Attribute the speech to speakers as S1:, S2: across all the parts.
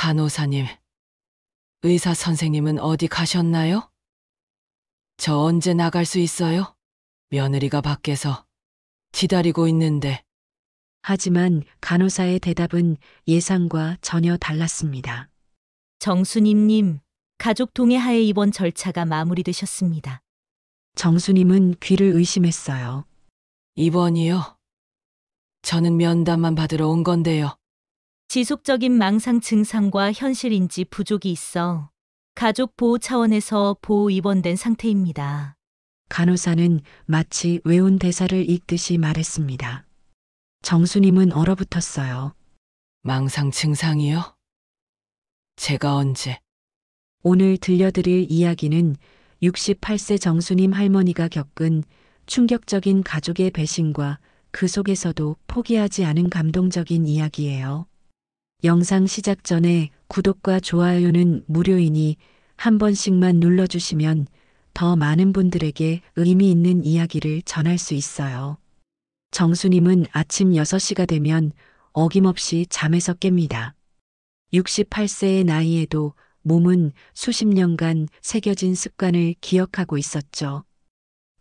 S1: 간호사님, 의사 선생님은 어디 가셨나요? 저 언제 나갈 수 있어요? 며느리가 밖에서 기다리고 있는데.
S2: 하지만 간호사의 대답은 예상과 전혀 달랐습니다.
S3: 정수님님, 가족 동의하에 입원 절차가 마무리되셨습니다.
S2: 정수님은 귀를 의심했어요.
S1: 입원이요? 저는 면담만 받으러 온 건데요.
S3: 지속적인 망상 증상과 현실인지 부족이 있어 가족 보호 차원에서 보호 입원된 상태입니다.
S2: 간호사는 마치 외운 대사를 읽듯이 말했습니다. 정수님은 얼어붙었어요.
S1: 망상 증상이요? 제가 언제?
S2: 오늘 들려드릴 이야기는 68세 정수님 할머니가 겪은 충격적인 가족의 배신과 그 속에서도 포기하지 않은 감동적인 이야기예요. 영상 시작 전에 구독과 좋아요는 무료이니 한 번씩만 눌러주시면 더 많은 분들에게 의미 있는 이야기를 전할 수 있어요. 정수님은 아침 6시가 되면 어김없이 잠에서 깹니다. 68세의 나이에도 몸은 수십 년간 새겨진 습관을 기억하고 있었죠.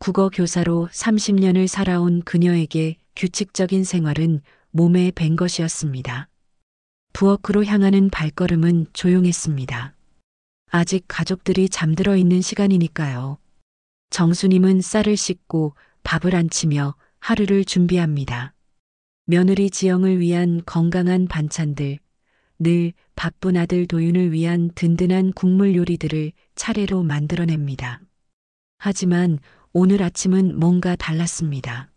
S2: 국어 교사로 30년을 살아온 그녀에게 규칙적인 생활은 몸에 밴 것이었습니다. 부엌으로 향하는 발걸음은 조용했습니다. 아직 가족들이 잠들어 있는 시간이니까요. 정수님은 쌀을 씻고 밥을 안치며 하루를 준비합니다. 며느리 지영을 위한 건강한 반찬들, 늘 바쁜 아들 도윤을 위한 든든한 국물 요리들을 차례로 만들어냅니다. 하지만 오늘 아침은 뭔가 달랐습니다.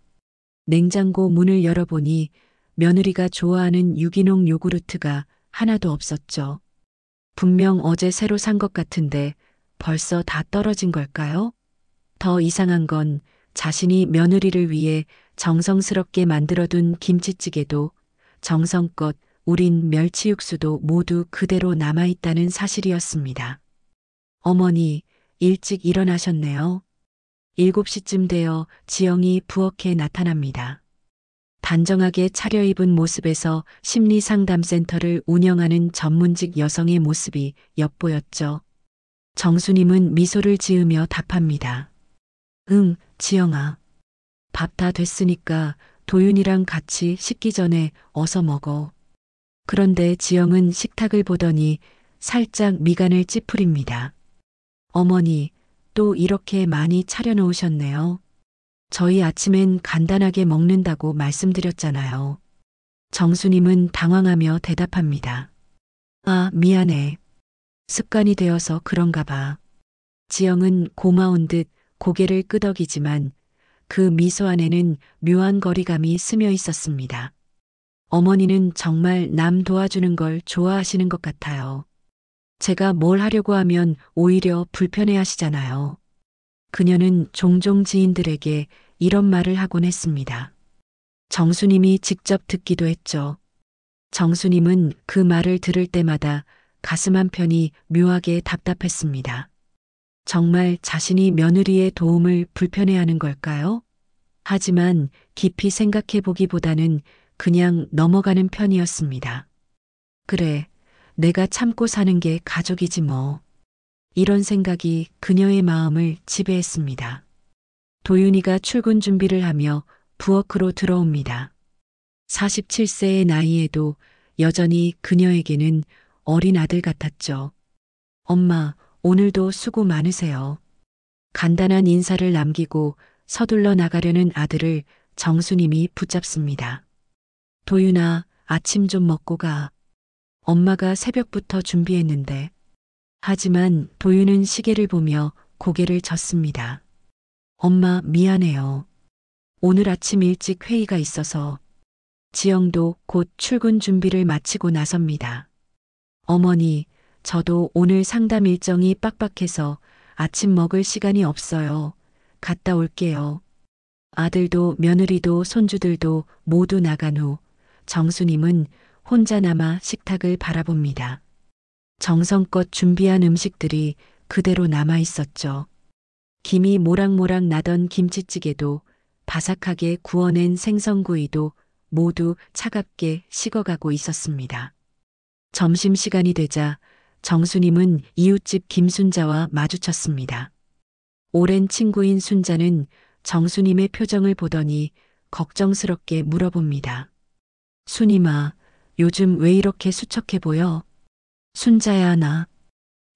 S2: 냉장고 문을 열어보니 며느리가 좋아하는 유기농 요구르트가 하나도 없었죠. 분명 어제 새로 산 것 같은데 벌써 다 떨어진 걸까요? 더 이상한 건 자신이 며느리를 위해 정성스럽게 만들어둔 김치찌개도 정성껏 우린 멸치 육수도 모두 그대로 남아있다는 사실이었습니다. 어머니, 일찍 일어나셨네요. 7시쯤 되어 지영이 부엌에 나타납니다. 단정하게 차려입은 모습에서 심리상담센터를 운영하는 전문직 여성의 모습이 엿보였죠. 정수님은 미소를 지으며 답합니다. 응, 지영아. 밥 다 됐으니까 도윤이랑 같이 식기 전에 어서 먹어. 그런데 지영은 식탁을 보더니 살짝 미간을 찌푸립니다. 어머니, 또 이렇게 많이 차려놓으셨네요. 저희 아침엔 간단하게 먹는다고 말씀드렸잖아요. 정수님은 당황하며 대답합니다. 아, 미안해. 습관이 되어서 그런가 봐. 지영은 고마운 듯 고개를 끄덕이지만 그 미소 안에는 묘한 거리감이 스며 있었습니다. 어머니는 정말 남 도와주는 걸 좋아하시는 것 같아요. 제가 뭘 하려고 하면 오히려 불편해 하시잖아요. 그녀는 종종 지인들에게 이런 말을 하곤 했습니다. 정수님이 직접 듣기도 했죠. 정수님은 그 말을 들을 때마다 가슴 한편이 묘하게 답답했습니다. 정말 자신이 며느리의 도움을 불편해하는 걸까요? 하지만 깊이 생각해 보기보다는 그냥 넘어가는 편이었습니다. 그래, 내가 참고 사는 게 가족이지 뭐. 이런 생각이 그녀의 마음을 지배했습니다. 도윤이가 출근 준비를 하며 부엌으로 들어옵니다. 47세의 나이에도 여전히 그녀에게는 어린 아들 같았죠. 엄마, 오늘도 수고 많으세요. 간단한 인사를 남기고 서둘러 나가려는 아들을 정수님이 붙잡습니다. 도윤아, 아침 좀 먹고 가. 엄마가 새벽부터 준비했는데. 하지만 도윤은 시계를 보며 고개를 젓습니다. 엄마, 미안해요. 오늘 아침 일찍 회의가 있어서. 지영도 곧 출근 준비를 마치고 나섭니다. 어머니, 저도 오늘 상담 일정이 빡빡해서 아침 먹을 시간이 없어요. 갔다 올게요. 아들도 며느리도 손주들도 모두 나간 후 정수님은 혼자 남아 식탁을 바라봅니다. 정성껏 준비한 음식들이 그대로 남아 있었죠. 김이 모락모락 나던 김치찌개도 바삭하게 구워낸 생선구이도 모두 차갑게 식어가고 있었습니다. 점심시간이 되자 정수님은 이웃집 김순자와 마주쳤습니다. 오랜 친구인 순자는 정수님의 표정을 보더니 걱정스럽게 물어봅니다. 순임아, 요즘 왜 이렇게 수척해 보여? 순자야, 나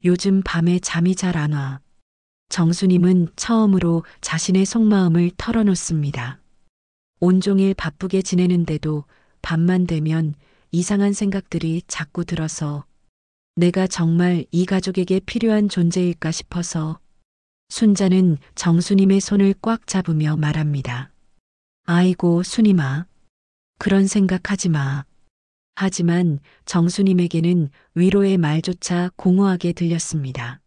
S2: 요즘 밤에 잠이 잘 안 와. 정수님은 처음으로 자신의 속마음을 털어놓습니다. 온종일 바쁘게 지내는데도 밤만 되면 이상한 생각들이 자꾸 들어서 내가 정말 이 가족에게 필요한 존재일까 싶어서. 순자는 정수님의 손을 꽉 잡으며 말합니다. 아이고, 순임아. 그런 생각하지 마. 하지만 정수님에게는 위로의 말조차 공허하게 들렸습니다.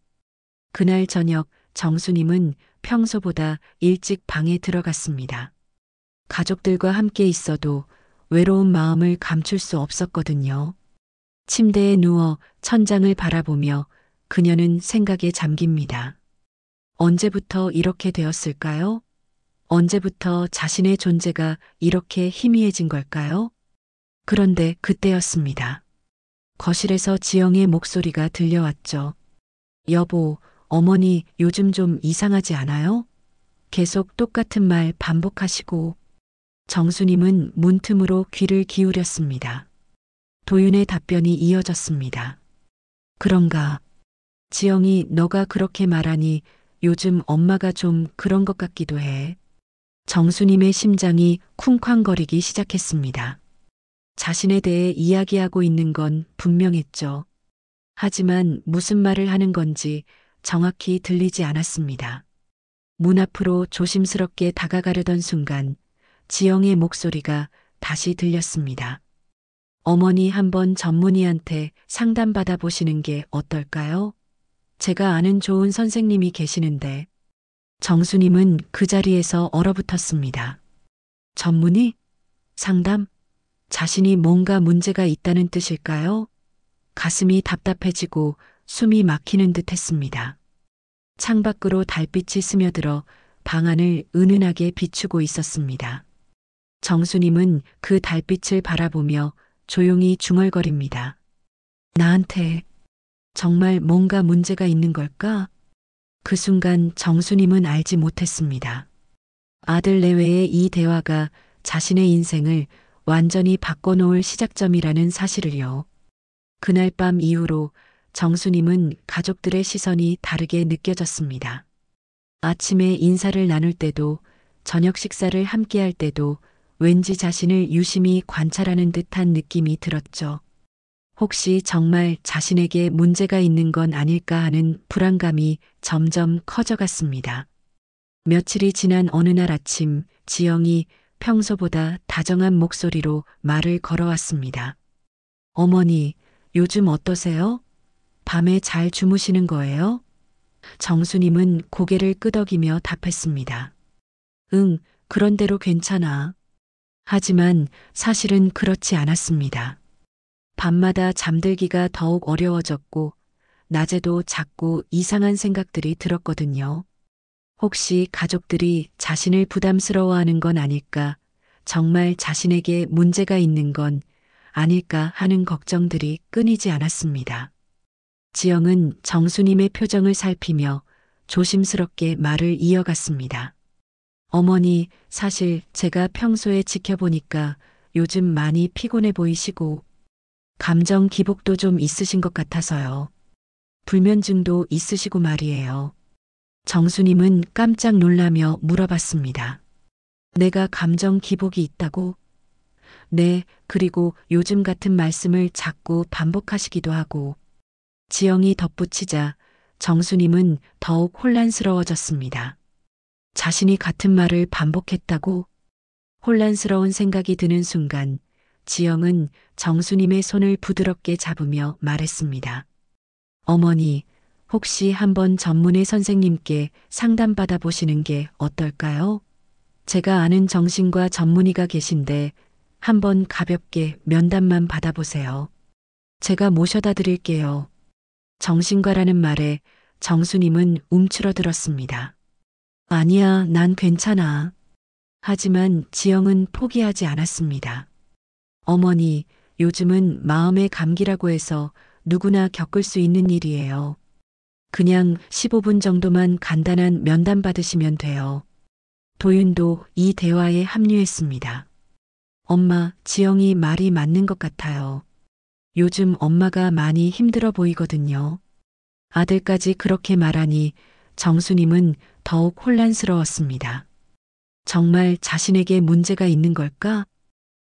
S2: 그날 저녁 정수님은 평소보다 일찍 방에 들어갔습니다. 가족들과 함께 있어도 외로운 마음을 감출 수 없었거든요. 침대에 누워 천장을 바라보며 그녀는 생각에 잠깁니다. 언제부터 이렇게 되었을까요? 언제부터 자신의 존재가 이렇게 희미해진 걸까요? 그런데 그때였습니다. 거실에서 지영의 목소리가 들려왔죠. 여보, 어머니 요즘 좀 이상하지 않아요? 계속 똑같은 말 반복하시고. 정수님은 문틈으로 귀를 기울였습니다. 도윤의 답변이 이어졌습니다. 그런가? 지영이 너가 그렇게 말하니 요즘 엄마가 좀 그런 것 같기도 해. 정수님의 심장이 쿵쾅거리기 시작했습니다. 자신에 대해 이야기하고 있는 건 분명했죠. 하지만 무슨 말을 하는 건지 정확히 들리지 않았습니다. 문 앞으로 조심스럽게 다가가려던 순간 지영의 목소리가 다시 들렸습니다. 어머니 한번 전문의한테 상담받아 보시는 게 어떨까요? 제가 아는 좋은 선생님이 계시는데. 정수님은 그 자리에서 얼어붙었습니다. 전문의? 상담? 자신이 뭔가 문제가 있다는 뜻일까요? 가슴이 답답해지고 숨이 막히는 듯 했습니다. 창밖으로 달빛이 스며들어 방 안을 은은하게 비추고 있었습니다. 정수님은 그 달빛을 바라보며 조용히 중얼거립니다. 나한테 정말 뭔가 문제가 있는 걸까? 그 순간 정수님은 알지 못했습니다. 아들 내외의 이 대화가 자신의 인생을 완전히 바꿔놓을 시작점이라는 사실을요. 그날 밤 이후로 정수님은 가족들의 시선이 다르게 느껴졌습니다. 아침에 인사를 나눌 때도 저녁 식사를 함께 할 때도 왠지 자신을 유심히 관찰하는 듯한 느낌이 들었죠. 혹시 정말 자신에게 문제가 있는 건 아닐까 하는 불안감이 점점 커져갔습니다. 며칠이 지난 어느 날 아침 지영이 평소보다 다정한 목소리로 말을 걸어왔습니다. 어머니, 요즘 어떠세요? 밤에 잘 주무시는 거예요? 정수님은 고개를 끄덕이며 답했습니다. 응, 그런대로 괜찮아. 하지만 사실은 그렇지 않았습니다. 밤마다 잠들기가 더욱 어려워졌고 낮에도 자꾸 이상한 생각들이 들었거든요. 혹시 가족들이 자신을 부담스러워하는 건 아닐까, 정말 자신에게 문제가 있는 건 아닐까 하는 걱정들이 끊이지 않았습니다. 지영은 정수님의 표정을 살피며 조심스럽게 말을 이어갔습니다. 어머니, 사실 제가 평소에 지켜보니까 요즘 많이 피곤해 보이시고 감정 기복도 좀 있으신 것 같아서요. 불면증도 있으시고 말이에요. 정수님은 깜짝 놀라며 물어봤습니다. 내가 감정 기복이 있다고? 네, 그리고 요즘 같은 말씀을 자꾸 반복하시기도 하고. 지영이 덧붙이자 정수님은 더욱 혼란스러워졌습니다. 자신이 같은 말을 반복했다고? 혼란스러운 생각이 드는 순간 지영은 정수님의 손을 부드럽게 잡으며 말했습니다. 어머니, 혹시 한번 전문의 선생님께 상담받아 보시는 게 어떨까요? 제가 아는 정신과 전문의가 계신데 한번 가볍게 면담만 받아보세요. 제가 모셔다 드릴게요. 정신과라는 말에 정수님은 움츠러들었습니다. 아니야, 난 괜찮아. 하지만 지영은 포기하지 않았습니다. 어머니, 요즘은 마음의 감기라고 해서 누구나 겪을 수 있는 일이에요. 그냥 15분 정도만 간단한 면담 받으시면 돼요. 도윤도 이 대화에 합류했습니다. 엄마, 지영이 말이 맞는 것 같아요. 요즘 엄마가 많이 힘들어 보이거든요. 아들까지 그렇게 말하니 정수님은 더욱 혼란스러웠습니다. 정말 자신에게 문제가 있는 걸까?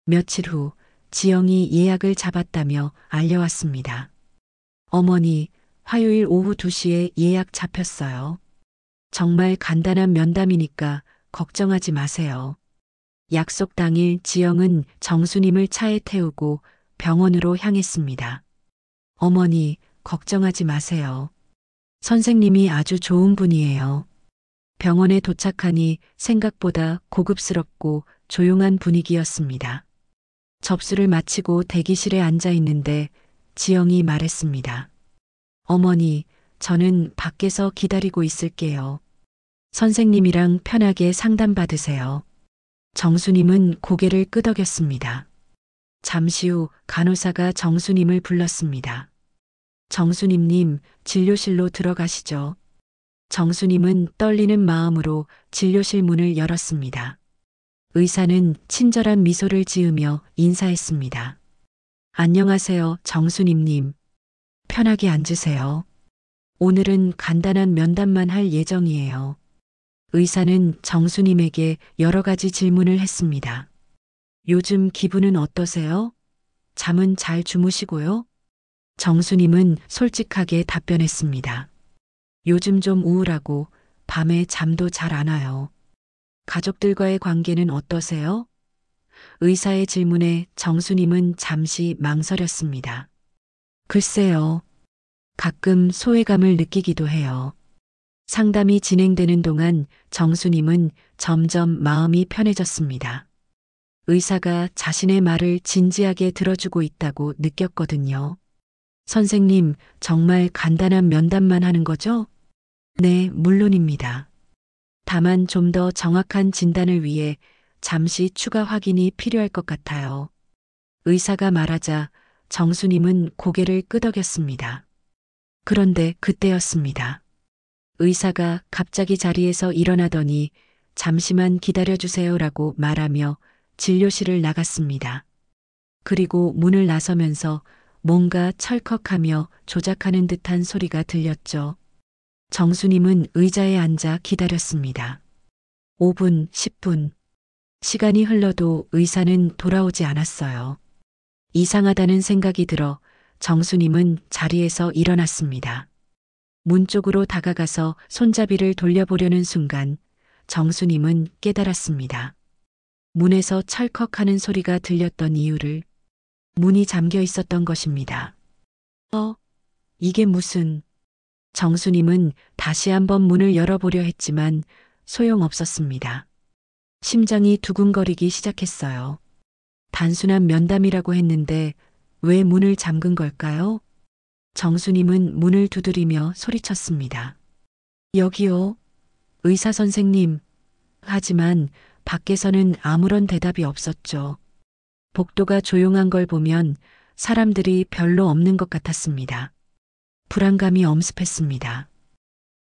S2: 며칠 후 지영이 예약을 잡았다며 알려왔습니다. 어머니, 화요일 오후 2시에 예약 잡혔어요. 정말 간단한 면담이니까 걱정하지 마세요. 약속 당일 지영은 정수님을 차에 태우고 병원으로 향했습니다. 어머니, 걱정하지 마세요. 선생님이 아주 좋은 분이에요. 병원에 도착하니 생각보다 고급스럽고 조용한 분위기였습니다. 접수를 마치고 대기실에 앉아 있는데 지영이 말했습니다. 어머니, 저는 밖에서 기다리고 있을게요. 선생님이랑 편하게 상담받으세요. 정수님은 고개를 끄덕였습니다. 잠시 후 간호사가 정수님을 불렀습니다. 정수님님, 진료실로 들어가시죠. 정수님은 떨리는 마음으로 진료실 문을 열었습니다. 의사는 친절한 미소를 지으며 인사했습니다. 안녕하세요, 정수님님. 편하게 앉으세요. 오늘은 간단한 면담만 할 예정이에요. 의사는 정수님에게 여러 가지 질문을 했습니다. 요즘 기분은 어떠세요? 잠은 잘 주무시고요? 정수님은 솔직하게 답변했습니다. 요즘 좀 우울하고 밤에 잠도 잘 안 와요. 가족들과의 관계는 어떠세요? 의사의 질문에 정수님은 잠시 망설였습니다. 글쎄요. 가끔 소외감을 느끼기도 해요. 상담이 진행되는 동안 정수님은 점점 마음이 편해졌습니다. 의사가 자신의 말을 진지하게 들어주고 있다고 느꼈거든요. 선생님, 정말 간단한 면담만 하는 거죠? 네, 물론입니다. 다만 좀 더 정확한 진단을 위해 잠시 추가 확인이 필요할 것 같아요. 의사가 말하자 정수님은 고개를 끄덕였습니다. 그런데 그때였습니다. 의사가 갑자기 자리에서 일어나더니 잠시만 기다려주세요라고 말하며 진료실을 나갔습니다. 그리고 문을 나서면서 뭔가 찰컥하며 조작하는 듯한 소리가 들렸죠. 정수님은 의자에 앉아 기다렸습니다. 5분, 10분. 시간이 흘러도 의사는 돌아오지 않았어요. 이상하다는 생각이 들어 정수님은 자리에서 일어났습니다. 문 쪽으로 다가가서 손잡이를 돌려보려는 순간 정수님은 깨달았습니다. 문에서 찰컥하는 소리가 들렸던 이유를. 문이 잠겨 있었던 것입니다. 이게 무슨... 정수님은 다시 한번 문을 열어보려 했지만 소용없었습니다. 심장이 두근거리기 시작했어요. 단순한 면담이라고 했는데 왜 문을 잠근 걸까요? 정수님은 문을 두드리며 소리쳤습니다. 여기요. 의사 선생님. 하지만 밖에서는 아무런 대답이 없었죠. 복도가 조용한 걸 보면 사람들이 별로 없는 것 같았습니다. 불안감이 엄습했습니다.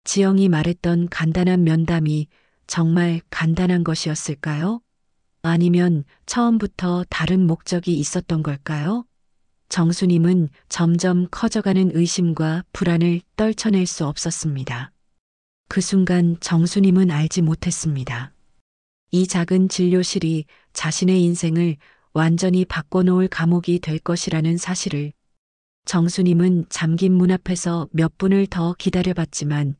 S2: 지영이 말했던 간단한 면담이 정말 간단한 것이었을까요? 아니면 처음부터 다른 목적이 있었던 걸까요? 정수님은 점점 커져가는 의심과 불안을 떨쳐낼 수 없었습니다. 그 순간 정수님은 알지 못했습니다. 이 작은 진료실이 자신의 인생을 완전히 바꿔놓을 감옥이 될 것이라는 사실을. 정수님은 잠긴 문 앞에서 몇 분을 더 기다려봤지만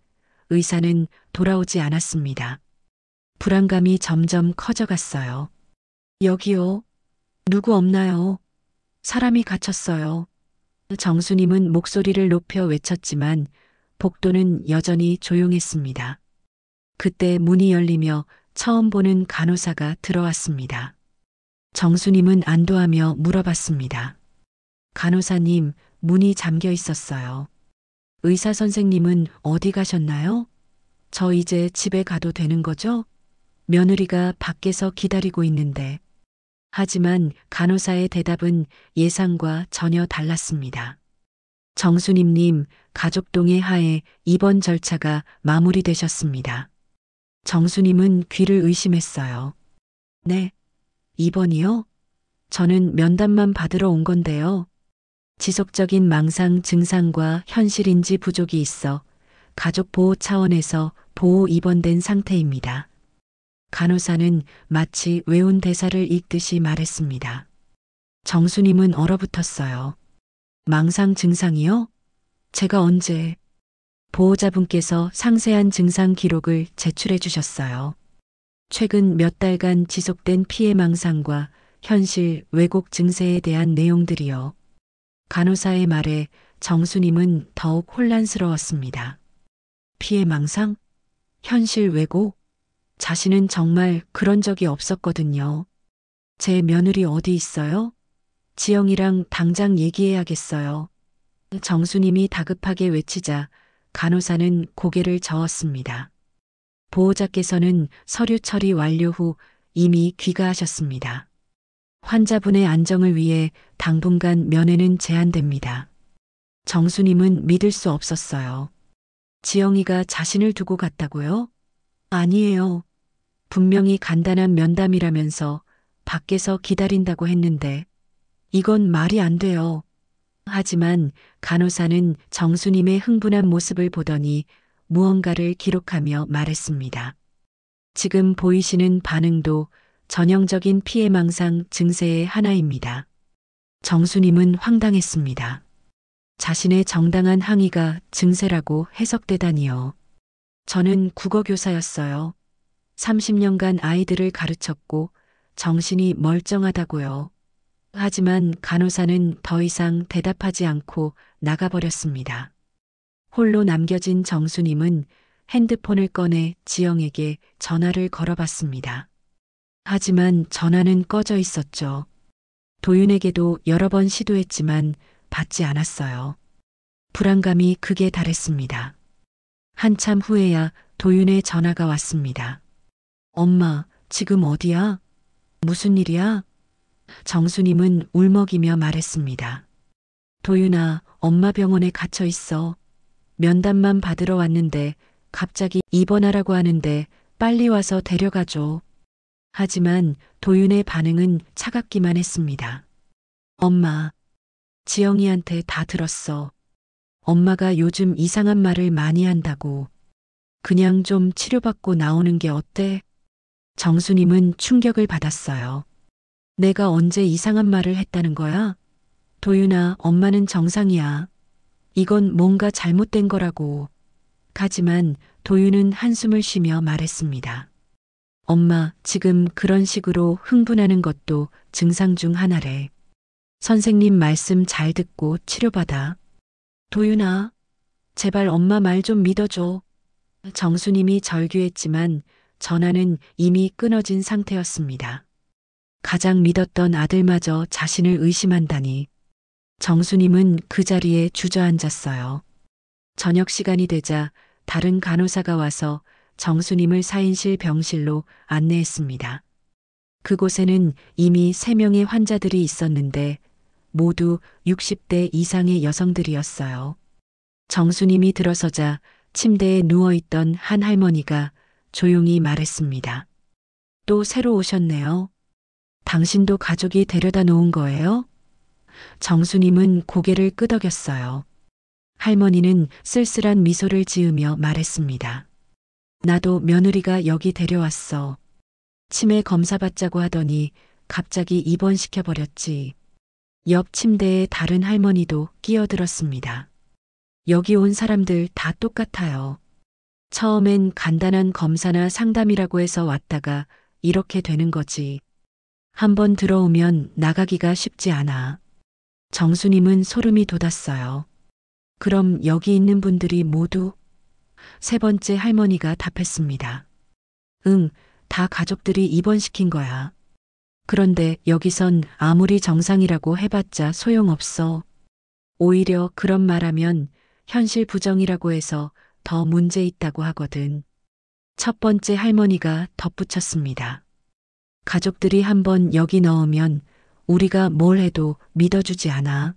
S2: 의사는 돌아오지 않았습니다. 불안감이 점점 커져갔어요. 여기요. 누구 없나요? 사람이 갇혔어요. 정수님은 목소리를 높여 외쳤지만 복도는 여전히 조용했습니다. 그때 문이 열리며 처음 보는 간호사가 들어왔습니다. 정수님은 안도하며 물어봤습니다. 간호사님, 문이 잠겨 있었어요. 의사 선생님은 어디 가셨나요? 저 이제 집에 가도 되는 거죠? 며느리가 밖에서 기다리고 있는데. 하지만 간호사의 대답은 예상과 전혀 달랐습니다. 정수님님, 가족동의 하에 입원 절차가 마무리되셨습니다. 정수님은 귀를 의심했어요. 네, 입원이요? 저는 면담만 받으러 온 건데요. 지속적인 망상 증상과 현실인지 부족이 있어 가족 보호 차원에서 보호 입원된 상태입니다. 간호사는 마치 외운 대사를 읽듯이 말했습니다. 정수님은 얼어붙었어요. 망상 증상이요? 제가 언제? 보호자분께서 상세한 증상 기록을 제출해 주셨어요. 최근 몇 달간 지속된 피해 망상과 현실 왜곡 증세에 대한 내용들이요. 간호사의 말에 정수님은 더욱 혼란스러웠습니다. 피해 망상? 현실 왜곡? 자신은 정말 그런 적이 없었거든요. 제 며느리 어디 있어요? 지영이랑 당장 얘기해야겠어요. 정수님이 다급하게 외치자 간호사는 고개를 저었습니다. 보호자께서는 서류 처리 완료 후 이미 귀가하셨습니다. 환자분의 안정을 위해 당분간 면회는 제한됩니다. 정수님은 믿을 수 없었어요. 지영이가 자신을 두고 갔다고요? 아니에요. 분명히 간단한 면담이라면서 밖에서 기다린다고 했는데 이건 말이 안 돼요. 하지만 간호사는 정수님의 흥분한 모습을 보더니 무언가를 기록하며 말했습니다. 지금 보이시는 반응도 전형적인 피해망상 증세의 하나입니다. 정수님은 황당했습니다. 자신의 정당한 항의가 증세라고 해석되다니요. 저는 국어교사였어요. 30년간 아이들을 가르쳤고 정신이 멀쩡하다고요. 하지만 간호사는 더 이상 대답하지 않고 나가버렸습니다. 홀로 남겨진 정수님은 핸드폰을 꺼내 지영에게 전화를 걸어봤습니다. 하지만 전화는 꺼져 있었죠. 도윤에게도 여러 번 시도했지만 받지 않았어요. 불안감이 극에 달했습니다. 한참 후에야 도윤의 전화가 왔습니다. 엄마, 지금 어디야? 무슨 일이야? 정수님은 울먹이며 말했습니다. 도윤아, 엄마 병원에 갇혀 있어. 면담만 받으러 왔는데 갑자기 입원하라고 하는데 빨리 와서 데려가줘. 하지만 도윤의 반응은 차갑기만 했습니다. 엄마, 지영이한테 다 들었어. 엄마가 요즘 이상한 말을 많이 한다고. 그냥 좀 치료받고 나오는 게 어때? 정수님은 충격을 받았어요. 내가 언제 이상한 말을 했다는 거야? 도윤아, 엄마는 정상이야. 이건 뭔가 잘못된 거라고. 하지만 도윤은 한숨을 쉬며 말했습니다. 엄마, 지금 그런 식으로 흥분하는 것도 증상 중 하나래. 선생님 말씀 잘 듣고 치료받아. 도윤아, 제발 엄마 말 좀 믿어줘. 정수님이 절규했지만 전화는 이미 끊어진 상태였습니다. 가장 믿었던 아들마저 자신을 의심한다니. 정수님은 그 자리에 주저앉았어요. 저녁 시간이 되자 다른 간호사가 와서 정수님을 사인실 병실로 안내했습니다. 그곳에는 이미 3명의 환자들이 있었는데 모두 60대 이상의 여성들이었어요. 정수님이 들어서자 침대에 누워있던 한 할머니가 조용히 말했습니다. 또 새로 오셨네요. 당신도 가족이 데려다 놓은 거예요? 정수님은 고개를 끄덕였어요. 할머니는 쓸쓸한 미소를 지으며 말했습니다. 나도 며느리가 여기 데려왔어. 치매 검사 받자고 하더니 갑자기 입원시켜버렸지. 옆 침대에 다른 할머니도 끼어들었습니다. 여기 온 사람들 다 똑같아요. 처음엔 간단한 검사나 상담이라고 해서 왔다가 이렇게 되는 거지. 한번 들어오면 나가기가 쉽지 않아. 정수님은 소름이 돋았어요. 그럼 여기 있는 분들이 모두? 3번째 할머니가 답했습니다. 응, 다 가족들이 입원시킨 거야. 그런데 여기선 아무리 정상이라고 해봤자 소용없어. 오히려 그런 말하면 현실 부정이라고 해서 더 문제 있다고 하거든. 첫 번째 할머니가 덧붙였습니다. 가족들이 한번 여기 넣으면 우리가 뭘 해도 믿어주지 않아.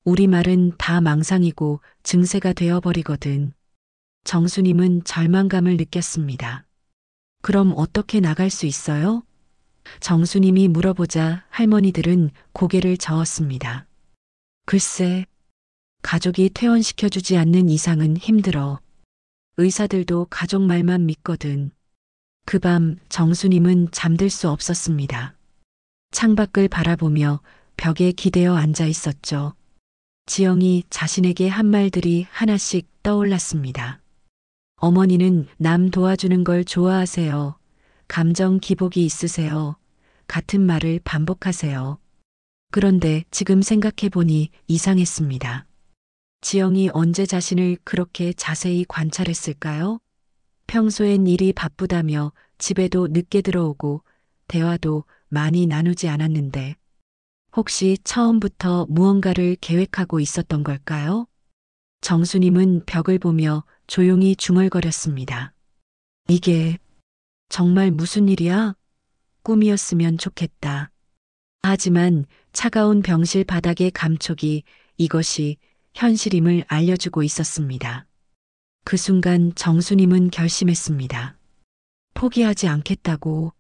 S2: 우리 말은 다 망상이고 증세가 되어버리거든. 정수님은 절망감을 느꼈습니다. 그럼 어떻게 나갈 수 있어요? 정수님이 물어보자 할머니들은 고개를 저었습니다. 글쎄, 가족이 퇴원시켜주지 않는 이상은 힘들어. 의사들도 가족 말만 믿거든. 그 밤 정수님은 잠들 수 없었습니다. 창밖을 바라보며 벽에 기대어 앉아 있었죠. 지영이 자신에게 한 말들이 하나씩 떠올랐습니다. 어머니는 남 도와주는 걸 좋아하세요. 감정 기복이 있으세요. 같은 말을 반복하세요. 그런데 지금 생각해보니 이상했습니다. 지영이 언제 자신을 그렇게 자세히 관찰했을까요? 평소엔 일이 바쁘다며 집에도 늦게 들어오고 대화도 많이 나누지 않았는데 혹시 처음부터 무언가를 계획하고 있었던 걸까요? 정수님은 벽을 보며 조용히 중얼거렸습니다. 이게 정말 무슨 일이야? 꿈이었으면 좋겠다. 하지만 차가운 병실 바닥의 감촉이 이것이 현실임을 알려주고 있었습니다. 그 순간 정수님은 결심했습니다. 포기하지 않겠다고.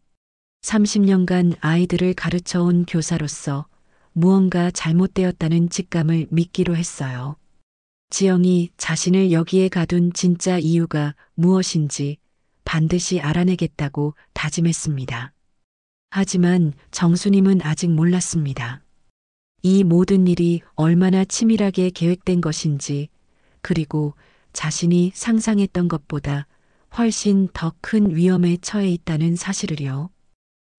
S2: 30년간 아이들을 가르쳐온 교사로서 무언가 잘못되었다는 직감을 믿기로 했어요. 지영이 자신을 여기에 가둔 진짜 이유가 무엇인지 반드시 알아내겠다고 다짐했습니다. 하지만 정수님은 아직 몰랐습니다. 이 모든 일이 얼마나 치밀하게 계획된 것인지, 그리고 자신이 상상했던 것보다 훨씬 더 큰 위험에 처해 있다는 사실을요.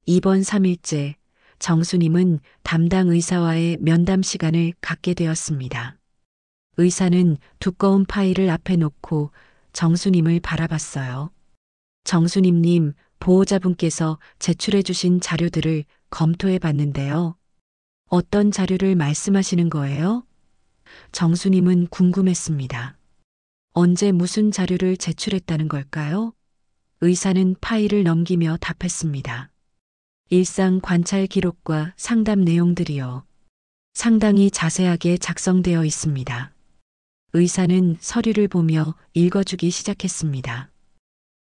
S2: 이번 3일째 정수님은 담당 의사와의 면담 시간을 갖게 되었습니다. 의사는 두꺼운 파일을 앞에 놓고 정수님을 바라봤어요. 정수님님, 보호자분께서 제출해 주신 자료들을 검토해 봤는데요. 어떤 자료를 말씀하시는 거예요? 정수님은 궁금했습니다. 언제 무슨 자료를 제출했다는 걸까요? 의사는 파일을 넘기며 답했습니다. 일상 관찰 기록과 상담 내용들이요. 상당히 자세하게 작성되어 있습니다. 의사는 서류를 보며 읽어주기 시작했습니다.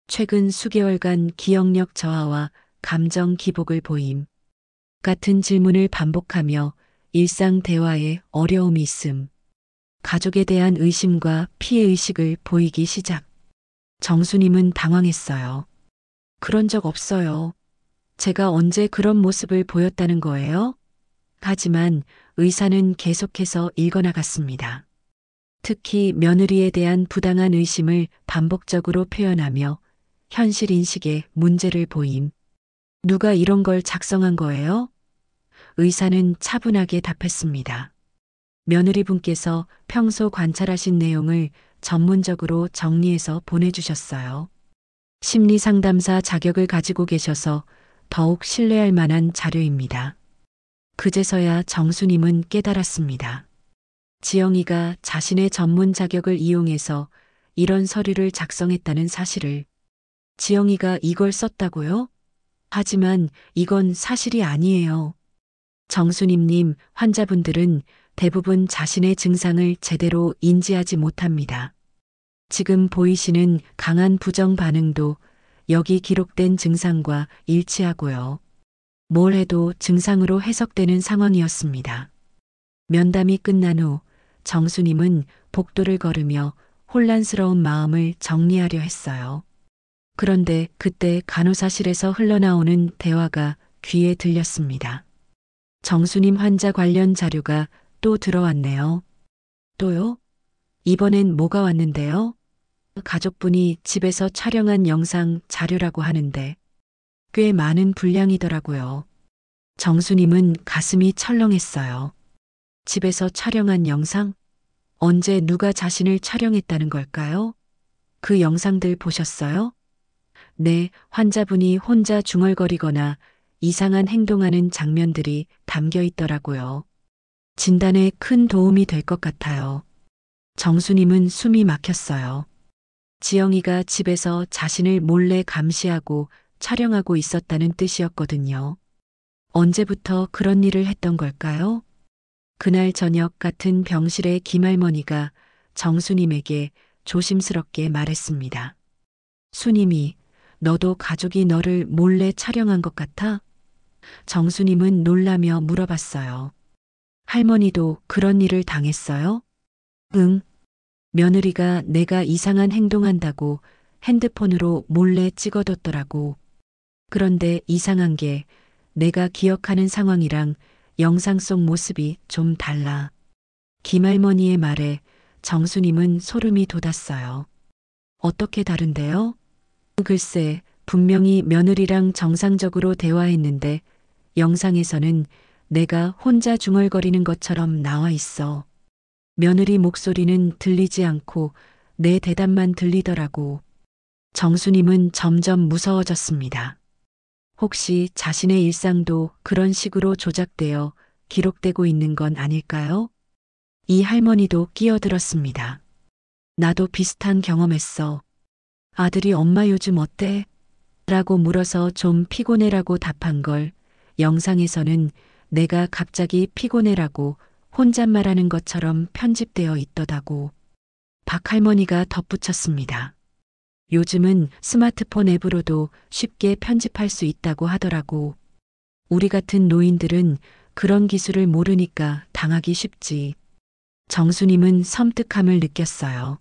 S2: 최근 수개월간 기억력 저하와 감정 기복을 보임. 같은 질문을 반복하며 일상 대화에 어려움이 있음. 가족에 대한 의심과 피해의식을 보이기 시작. 정수님은 당황했어요. 그런 적 없어요. 제가 언제 그런 모습을 보였다는 거예요? 하지만 의사는 계속해서 읽어나갔습니다. 특히 며느리에 대한 부당한 의심을 반복적으로 표현하며 현실 인식에 문제를 보임. 누가 이런 걸 작성한 거예요? 의사는 차분하게 답했습니다. 며느리분께서 평소 관찰하신 내용을 전문적으로 정리해서 보내주셨어요. 심리상담사 자격을 가지고 계셔서 더욱 신뢰할 만한 자료입니다. 그제서야 정수님은 깨달았습니다. 지영이가 자신의 전문 자격을 이용해서 이런 서류를 작성했다는 사실을. 지영이가 이걸 썼다고요? 하지만 이건 사실이 아니에요. 정수님님, 환자분들은 대부분 자신의 증상을 제대로 인지하지 못합니다. 지금 보이시는 강한 부정 반응도 여기 기록된 증상과 일치하고요. 뭘 해도 증상으로 해석되는 상황이었습니다. 면담이 끝난 후 정수님은 복도를 걸으며 혼란스러운 마음을 정리하려 했어요. 그런데 그때 간호사실에서 흘러나오는 대화가 귀에 들렸습니다. 정수님 환자 관련 자료가 또 들어왔네요. 또요? 이번엔 뭐가 왔는데요? 가족분이 집에서 촬영한 영상 자료라고 하는데 꽤 많은 분량이더라고요. 정수님은 가슴이 철렁했어요. 집에서 촬영한 영상? 언제 누가 자신을 촬영했다는 걸까요? 그 영상들 보셨어요? 네, 환자분이 혼자 중얼거리거나 이상한 행동하는 장면들이 담겨 있더라고요. 진단에 큰 도움이 될 것 같아요. 정수님은 숨이 막혔어요. 지영이가 집에서 자신을 몰래 감시하고 촬영하고 있었다는 뜻이었거든요. 언제부터 그런 일을 했던 걸까요? 그날 저녁 같은 병실의 김할머니가 정수님에게 조심스럽게 말했습니다. 수님이, 너도 가족이 너를 몰래 촬영한 것 같아? 정수님은 놀라며 물어봤어요. 할머니도 그런 일을 당했어요? 응. 며느리가 내가 이상한 행동한다고 핸드폰으로 몰래 찍어뒀더라고. 그런데 이상한 게 내가 기억하는 상황이랑 영상 속 모습이 좀 달라. 김할머니의 말에 정수님은 소름이 돋았어요. 어떻게 다른데요? 글쎄, 분명히 며느리랑 정상적으로 대화했는데 영상에서는 내가 혼자 중얼거리는 것처럼 나와 있어. 며느리 목소리는 들리지 않고 내 대답만 들리더라고. 정수님은 점점 무서워졌습니다. 혹시 자신의 일상도 그런 식으로 조작되어 기록되고 있는 건 아닐까요? 이 할머니도 끼어들었습니다. 나도 비슷한 경험했어. 아들이 엄마 요즘 어때? 라고 물어서 좀 피곤해라고 답한 걸 영상에서는 내가 갑자기 피곤해라고 혼잣말하는 것처럼 편집되어 있더다고. 박 할머니가 덧붙였습니다. 요즘은 스마트폰 앱으로도 쉽게 편집할 수 있다고 하더라고. 우리 같은 노인들은 그런 기술을 모르니까 당하기 쉽지. 정수님은 섬뜩함을 느꼈어요.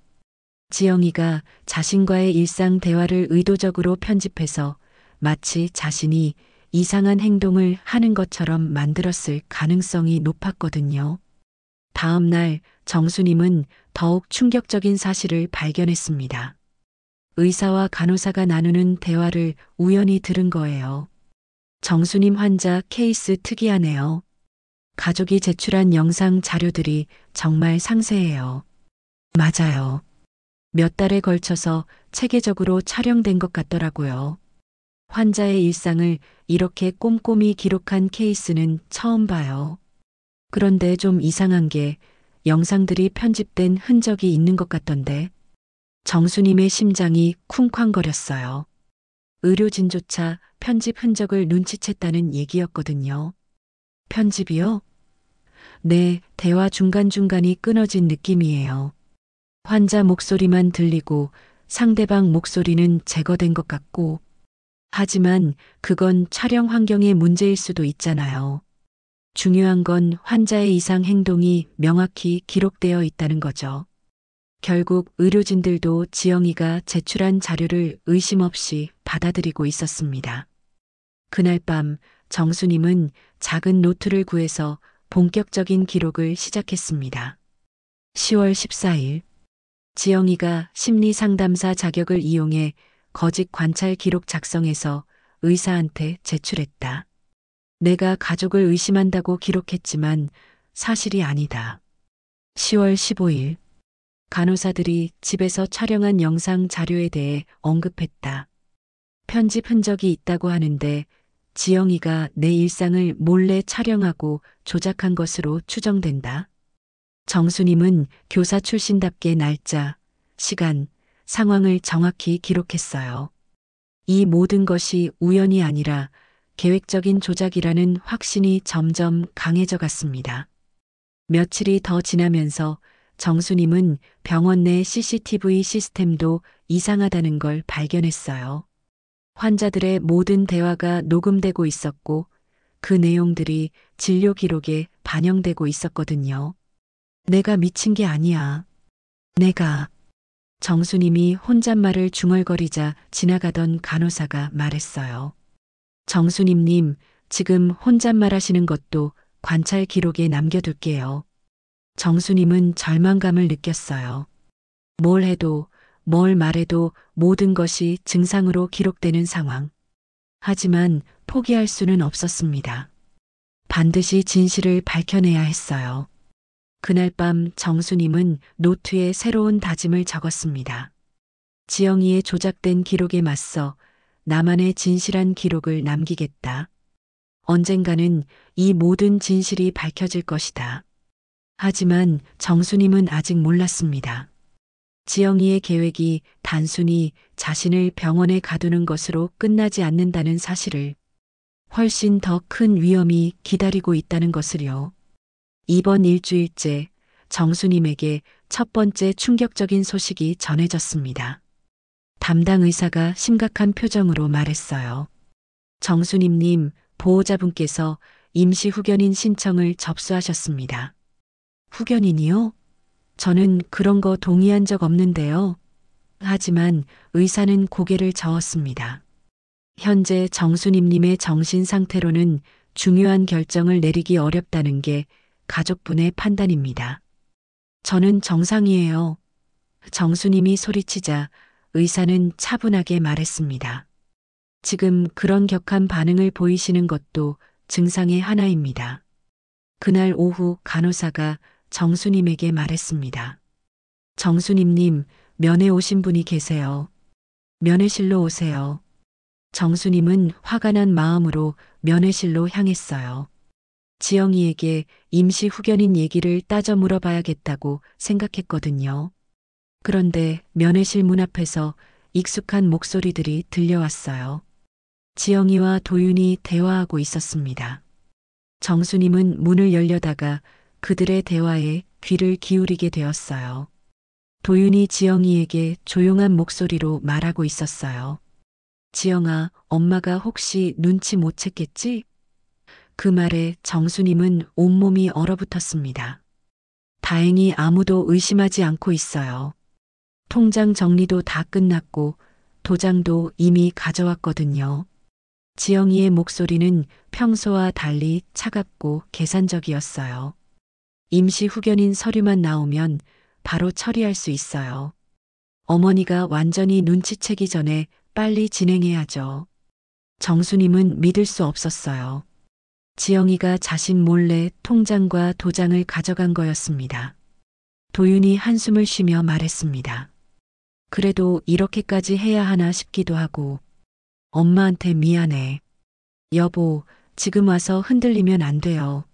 S2: 지영이가 자신과의 일상 대화를 의도적으로 편집해서 마치 자신이 이상한 행동을 하는 것처럼 만들었을 가능성이 높았거든요. 다음 날 정수님은 더욱 충격적인 사실을 발견했습니다. 의사와 간호사가 나누는 대화를 우연히 들은 거예요. 정수님 환자 케이스 특이하네요. 가족이 제출한 영상 자료들이 정말 상세해요. 맞아요. 몇 달에 걸쳐서 체계적으로 촬영된 것 같더라고요. 환자의 일상을 이렇게 꼼꼼히 기록한 케이스는 처음 봐요. 그런데 좀 이상한 게 영상들이 편집된 흔적이 있는 것 같던데 정수님의 심장이 쿵쾅거렸어요. 의료진조차 편집 흔적을 눈치챘다는 얘기였거든요. 편집이요? 네, 대화 중간중간이 끊어진 느낌이에요. 환자 목소리만 들리고 상대방 목소리는 제거된 것 같고, 하지만 그건 촬영 환경의 문제일 수도 있잖아요. 중요한 건 환자의 이상 행동이 명확히 기록되어 있다는 거죠. 결국 의료진들도 지영이가 제출한 자료를 의심 없이 받아들이고 있었습니다. 그날 밤 정수님은 작은 노트를 구해서 본격적인 기록을 시작했습니다. 10월 14일 지영이가 심리상담사 자격을 이용해 거짓 관찰 기록 작성해서 의사한테 제출했다. 내가 가족을 의심한다고 기록했지만 사실이 아니다. 10월 15일 간호사들이 집에서 촬영한 영상 자료에 대해 언급했다. 편집 흔적이 있다고 하는데 지영이가 내 일상을 몰래 촬영하고 조작한 것으로 추정된다. 정수님은 교사 출신답게 날짜, 시간, 상황을 정확히 기록했어요. 이 모든 것이 우연이 아니라 계획적인 조작이라는 확신이 점점 강해져 갔습니다. 며칠이 더 지나면서 정수님은 병원 내 CCTV 시스템도 이상하다는 걸 발견했어요. 환자들의 모든 대화가 녹음되고 있었고 그 내용들이 진료 기록에 반영되고 있었거든요. 내가 미친 게 아니야. 내가. 정수님이 혼잣말을 중얼거리자 지나가던 간호사가 말했어요. 정수님님, 지금 혼잣말 하시는 것도 관찰 기록에 남겨둘게요. 정수님은 절망감을 느꼈어요. 뭘 해도, 뭘 말해도 모든 것이 증상으로 기록되는 상황. 하지만 포기할 수는 없었습니다. 반드시 진실을 밝혀내야 했어요. 그날 밤 정수님은 노트에 새로운 다짐을 적었습니다. 지영이의 조작된 기록에 맞서 나만의 진실한 기록을 남기겠다. 언젠가는 이 모든 진실이 밝혀질 것이다. 하지만 정수님은 아직 몰랐습니다. 지영이의 계획이 단순히 자신을 병원에 가두는 것으로 끝나지 않는다는 사실을, 훨씬 더 큰 위험이 기다리고 있다는 것을요. 이번 일주일째 정수님에게 첫 번째 충격적인 소식이 전해졌습니다. 담당 의사가 심각한 표정으로 말했어요. 정수님님, 보호자분께서 임시 후견인 신청을 접수하셨습니다. 후견인이요? 저는 그런 거 동의한 적 없는데요. 하지만 의사는 고개를 저었습니다. 현재 정수님님의 정신 상태로는 중요한 결정을 내리기 어렵다는 게 가족분의 판단입니다. 저는 정상이에요. 정수님이 소리치자 의사는 차분하게 말했습니다. 지금 그런 격한 반응을 보이시는 것도 증상의 하나입니다. 그날 오후 간호사가 정수님에게 말했습니다. 정수님님, 면회 오신 분이 계세요. 면회실로 오세요. 정수님은 화가 난 마음으로 면회실로 향했어요. 지영이에게 임시 후견인 얘기를 따져 물어봐야겠다고 생각했거든요. 그런데 면회실 문 앞에서 익숙한 목소리들이 들려왔어요. 지영이와 도윤이 대화하고 있었습니다. 정수님은 문을 열려다가 그들의 대화에 귀를 기울이게 되었어요. 도윤이 지영이에게 조용한 목소리로 말하고 있었어요. 지영아, 엄마가 혹시 눈치 못 챘겠지? 그 말에 정수님은 온몸이 얼어붙었습니다. 다행히 아무도 의심하지 않고 있어요. 통장 정리도 다 끝났고 도장도 이미 가져왔거든요. 지영이의 목소리는 평소와 달리 차갑고 계산적이었어요. 임시 후견인 서류만 나오면 바로 처리할 수 있어요. 어머니가 완전히 눈치채기 전에 빨리 진행해야죠. 정수님은 믿을 수 없었어요. 지영이가 자신 몰래 통장과 도장을 가져간 거였습니다. 도윤이 한숨을 쉬며 말했습니다. 그래도 이렇게까지 해야 하나 싶기도 하고, 엄마한테 미안해. 여보, 지금 와서 흔들리면 안 돼요.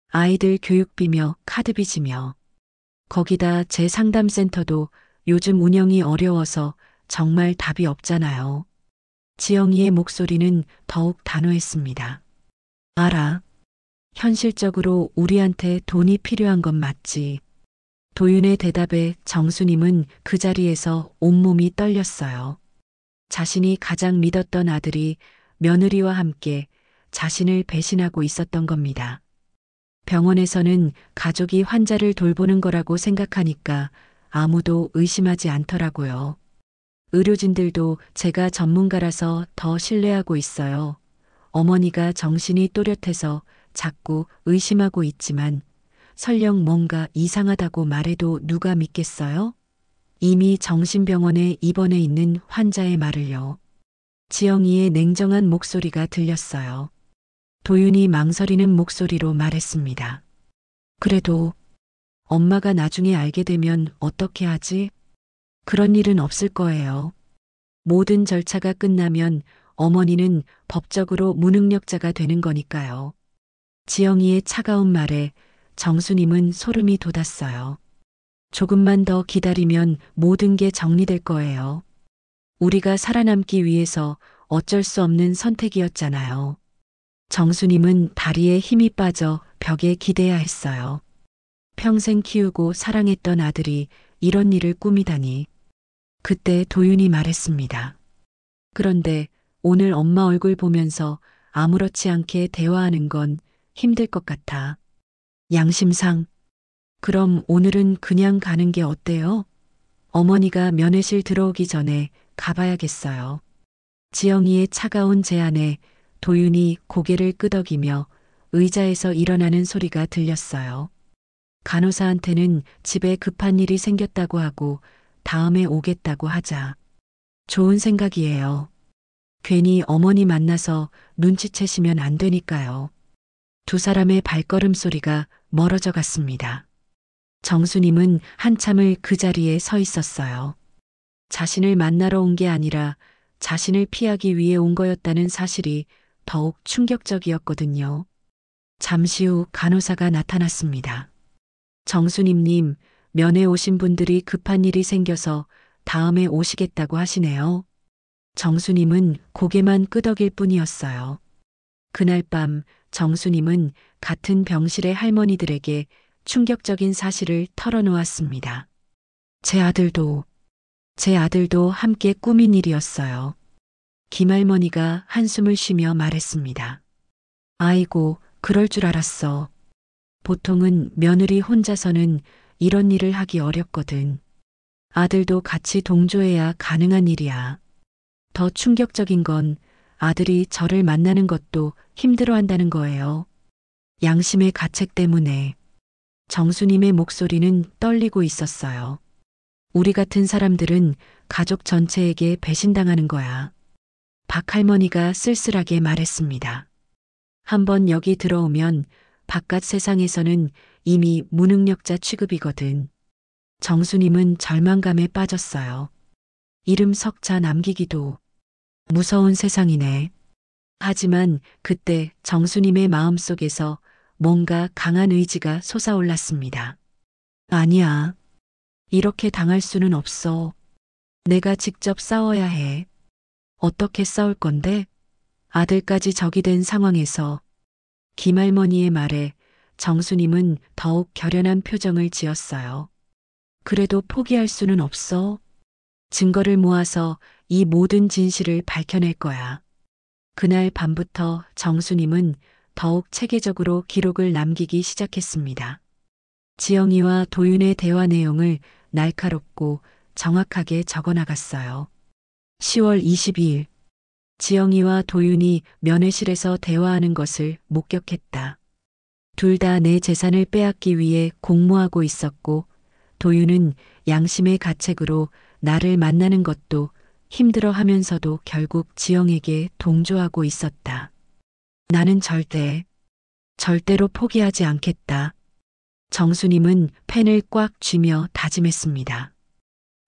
S2: 아이들 교육비며 카드비지며. 거기다 제 상담센터도 요즘 운영이 어려워서 정말 답이 없잖아요. 지영이의 목소리는 더욱 단호했습니다. 알아. 현실적으로 우리한테 돈이 필요한 건 맞지. 도윤의 대답에 정수님은 그 자리에서 온몸이 떨렸어요. 자신이 가장 믿었던 아들이 며느리와 함께 자신을 배신하고 있었던 겁니다. 병원에서는 가족이 환자를 돌보는 거라고 생각하니까 아무도 의심하지 않더라고요. 의료진들도 제가 전문가라서 더 신뢰하고 있어요. 어머니가 정신이 또렷해서 자꾸 의심하고 있지만 설령 뭔가 이상하다고 말해도 누가 믿겠어요? 이미 정신병원에 입원해 있는 환자의 말을요. 지영이의 냉정한 목소리가 들렸어요. 도윤이 망설이는 목소리로 말했습니다. 그래도 엄마가 나중에 알게 되면 어떻게 하지? 그런 일은 없을 거예요. 모든 절차가 끝나면 어머니는 법적으로 무능력자가 되는 거니까요. 지영이의 차가운 말에 정수님은 소름이 돋았어요. 조금만 더 기다리면 모든 게 정리될 거예요. 우리가 살아남기 위해서 어쩔 수 없는 선택이었잖아요. 정수님은 다리에 힘이 빠져 벽에 기대야 했어요. 평생 키우고 사랑했던 아들이 이런 일을 꾸미다니. 그때 도윤이 말했습니다. 그런데 오늘 엄마 얼굴 보면서 아무렇지 않게 대화하는 건 힘들 것 같아. 양심상. 그럼 오늘은 그냥 가는 게 어때요? 어머니가 면회실 들어오기 전에 가봐야겠어요. 지영이의 차가운 제안에 도윤이 고개를 끄덕이며 의자에서 일어나는 소리가 들렸어요. 간호사한테는 집에 급한 일이 생겼다고 하고 다음에 오겠다고 하자. 좋은 생각이에요. 괜히 어머니 만나서 눈치채시면 안 되니까요. 두 사람의 발걸음 소리가 멀어져 갔습니다. 정수님은 한참을 그 자리에 서 있었어요. 자신을 만나러 온 게 아니라 자신을 피하기 위해 온 거였다는 사실이 더욱 충격적이었거든요. 잠시 후 간호사가 나타났습니다. 정수님님, 면회 오신 분들이 급한 일이 생겨서 다음에 오시겠다고 하시네요. 정수님은 고개만 끄덕일 뿐이었어요. 그날 밤 정수님은 같은 병실의 할머니들에게 충격적인 사실을 털어놓았습니다. 제 아들도 함께 꾸민 일이었어요. 김할머니가 한숨을 쉬며 말했습니다. 아이고, 그럴 줄 알았어. 보통은 며느리 혼자서는 이런 일을 하기 어렵거든. 아들도 같이 동조해야 가능한 일이야. 더 충격적인 건 아들이 저를 만나는 것도 힘들어한다는 거예요. 양심의 가책 때문에. 정수님의 목소리는 떨리고 있었어요. 우리 같은 사람들은 가족 전체에게 배신당하는 거야. 박 할머니가 쓸쓸하게 말했습니다. 한번 여기 들어오면 바깥 세상에서는 이미 무능력자 취급이거든. 정수님은 절망감에 빠졌어요. 이름 석자 남기기도 무서운 세상이네. 하지만 그때 정수님의 마음속에서 뭔가 강한 의지가 솟아올랐습니다. 아니야. 이렇게 당할 수는 없어. 내가 직접 싸워야 해. 어떻게 싸울 건데? 아들까지 적이 된 상황에서 김할머니의 말에 정수님은 더욱 결연한 표정을 지었어요. 그래도 포기할 수는 없어. 증거를 모아서 이 모든 진실을 밝혀낼 거야. 그날 밤부터 정수님은 더욱 체계적으로 기록을 남기기 시작했습니다. 지영이와 도윤의 대화 내용을 날카롭고 정확하게 적어 나갔어요. 10월 22일, 지영이와 도윤이 면회실에서 대화하는 것을 목격했다. 둘 다 내 재산을 빼앗기 위해 공모하고 있었고, 도윤은 양심의 가책으로 나를 만나는 것도 힘들어 하면서도 결국 지영에게 동조하고 있었다. 나는 절대로 포기하지 않겠다. 정수님은 펜을 꽉 쥐며 다짐했습니다.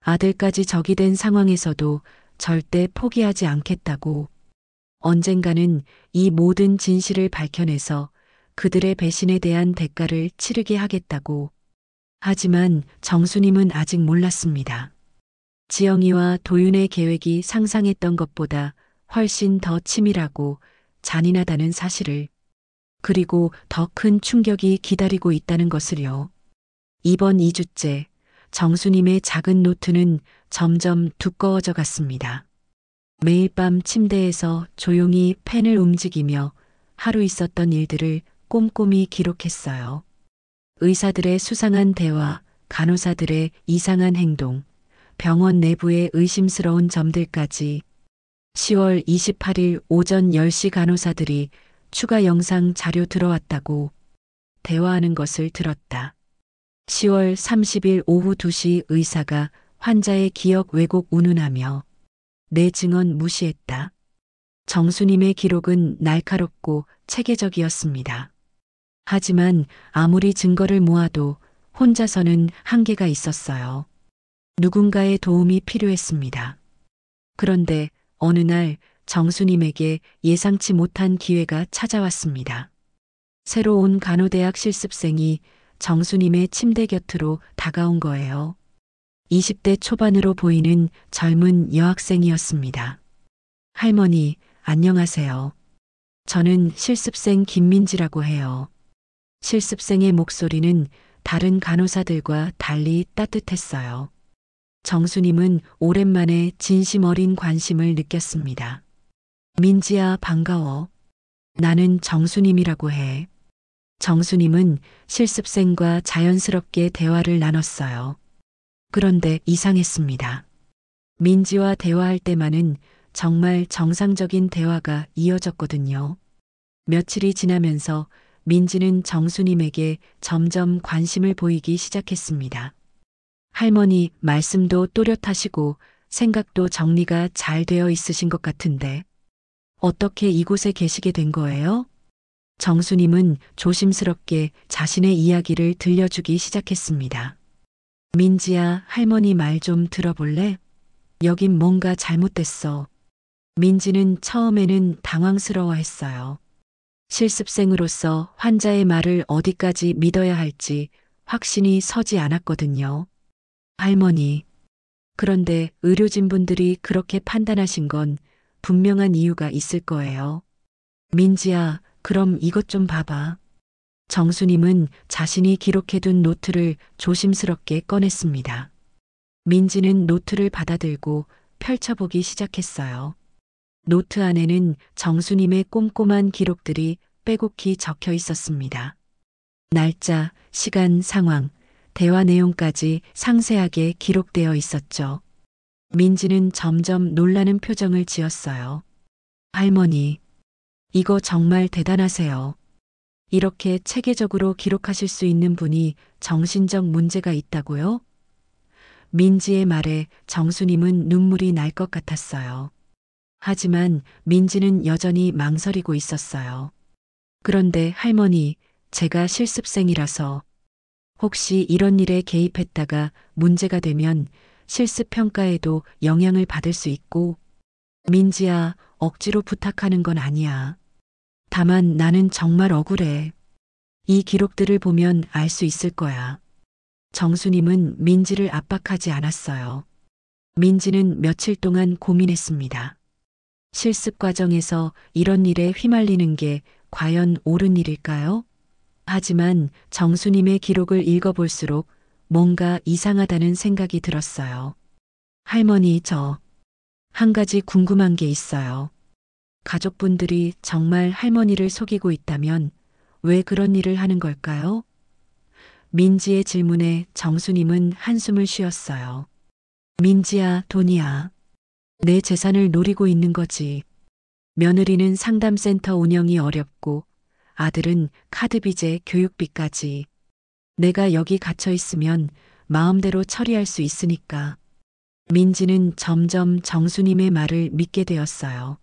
S2: 아들까지 적이 된 상황에서도 절대 포기하지 않겠다고. 언젠가는 이 모든 진실을 밝혀내서 그들의 배신에 대한 대가를 치르게 하겠다고. 하지만 정수님은 아직 몰랐습니다. 지영이와 도윤의 계획이 상상했던 것보다 훨씬 더 치밀하고 잔인하다는 사실을, 그리고 더 큰 충격이 기다리고 있다는 것을요. 이번 2주째 정수님의 작은 노트는 점점 두꺼워져 갔습니다. 매일 밤 침대에서 조용히 펜을 움직이며 하루 있었던 일들을 꼼꼼히 기록했어요. 의사들의 수상한 대화, 간호사들의 이상한 행동, 병원 내부의 의심스러운 점들까지. 10월 28일 오전 10시 간호사들이 추가 영상 자료 들어왔다고 대화하는 것을 들었다. 10월 30일 오후 2시 의사가 환자의 기억 왜곡 운운하며 내 증언 무시했다. 정수님의 기록은 날카롭고 체계적이었습니다. 하지만 아무리 증거를 모아도 혼자서는 한계가 있었어요. 누군가의 도움이 필요했습니다. 그런데 어느 날 정수님에게 예상치 못한 기회가 찾아왔습니다. 새로 온 간호대학 실습생이 정수님의 침대 곁으로 다가온 거예요. 20대 초반으로 보이는 젊은 여학생이었습니다. 할머니, 안녕하세요. 저는 실습생 김민지라고 해요. 실습생의 목소리는 다른 간호사들과 달리 따뜻했어요. 정수님은 오랜만에 진심 어린 관심을 느꼈습니다. 민지야, 반가워. 나는 정수님이라고 해. 정수님은 실습생과 자연스럽게 대화를 나눴어요. 그런데 이상했습니다. 민지와 대화할 때만은 정말 정상적인 대화가 이어졌거든요. 며칠이 지나면서 민지는 정수님에게 점점 관심을 보이기 시작했습니다. 할머니, 말씀도 또렷하시고 생각도 정리가 잘 되어 있으신 것 같은데 어떻게 이곳에 계시게 된 거예요? 정수님은 조심스럽게 자신의 이야기를 들려주기 시작했습니다. 민지야, 할머니 말 좀 들어볼래? 여긴 뭔가 잘못됐어. 민지는 처음에는 당황스러워했어요. 실습생으로서 환자의 말을 어디까지 믿어야 할지 확신이 서지 않았거든요. 할머니. 그런데 의료진분들이 그렇게 판단하신 건 분명한 이유가 있을 거예요. 민지야, 그럼 이것 좀 봐봐. 정수님은 자신이 기록해둔 노트를 조심스럽게 꺼냈습니다. 민지는 노트를 받아들고 펼쳐보기 시작했어요. 노트 안에는 정수님의 꼼꼼한 기록들이 빼곡히 적혀 있었습니다. 날짜, 시간, 상황, 대화 내용까지 상세하게 기록되어 있었죠. 민지는 점점 놀라는 표정을 지었어요. 할머니, 이거 정말 대단하세요. 이렇게 체계적으로 기록하실 수 있는 분이 정신적 문제가 있다고요? 민지의 말에 정수님은 눈물이 날 것 같았어요. 하지만 민지는 여전히 망설이고 있었어요. 그런데 할머니, 제가 실습생이라서 혹시 이런 일에 개입했다가 문제가 되면 실습 평가에도 영향을 받을 수 있고, 민지야, 억지로 부탁하는 건 아니야. 다만 나는 정말 억울해. 이 기록들을 보면 알 수 있을 거야. 정수님은 민지를 압박하지 않았어요. 민지는 며칠 동안 고민했습니다. 실습 과정에서 이런 일에 휘말리는 게 과연 옳은 일일까요? 하지만 정수님의 기록을 읽어볼수록 뭔가 이상하다는 생각이 들었어요. 할머니, 한 가지 궁금한 게 있어요. 가족분들이 정말 할머니를 속이고 있다면 왜 그런 일을 하는 걸까요? 민지의 질문에 정수님은 한숨을 쉬었어요. 민지야, 돈이야. 내 재산을 노리고 있는 거지. 며느리는 상담센터 운영이 어렵고 아들은 카드비제 교육비까지. 내가 여기 갇혀 있으면 마음대로 처리할 수 있으니까. 민지는 점점 정수님의 말을 믿게 되었어요.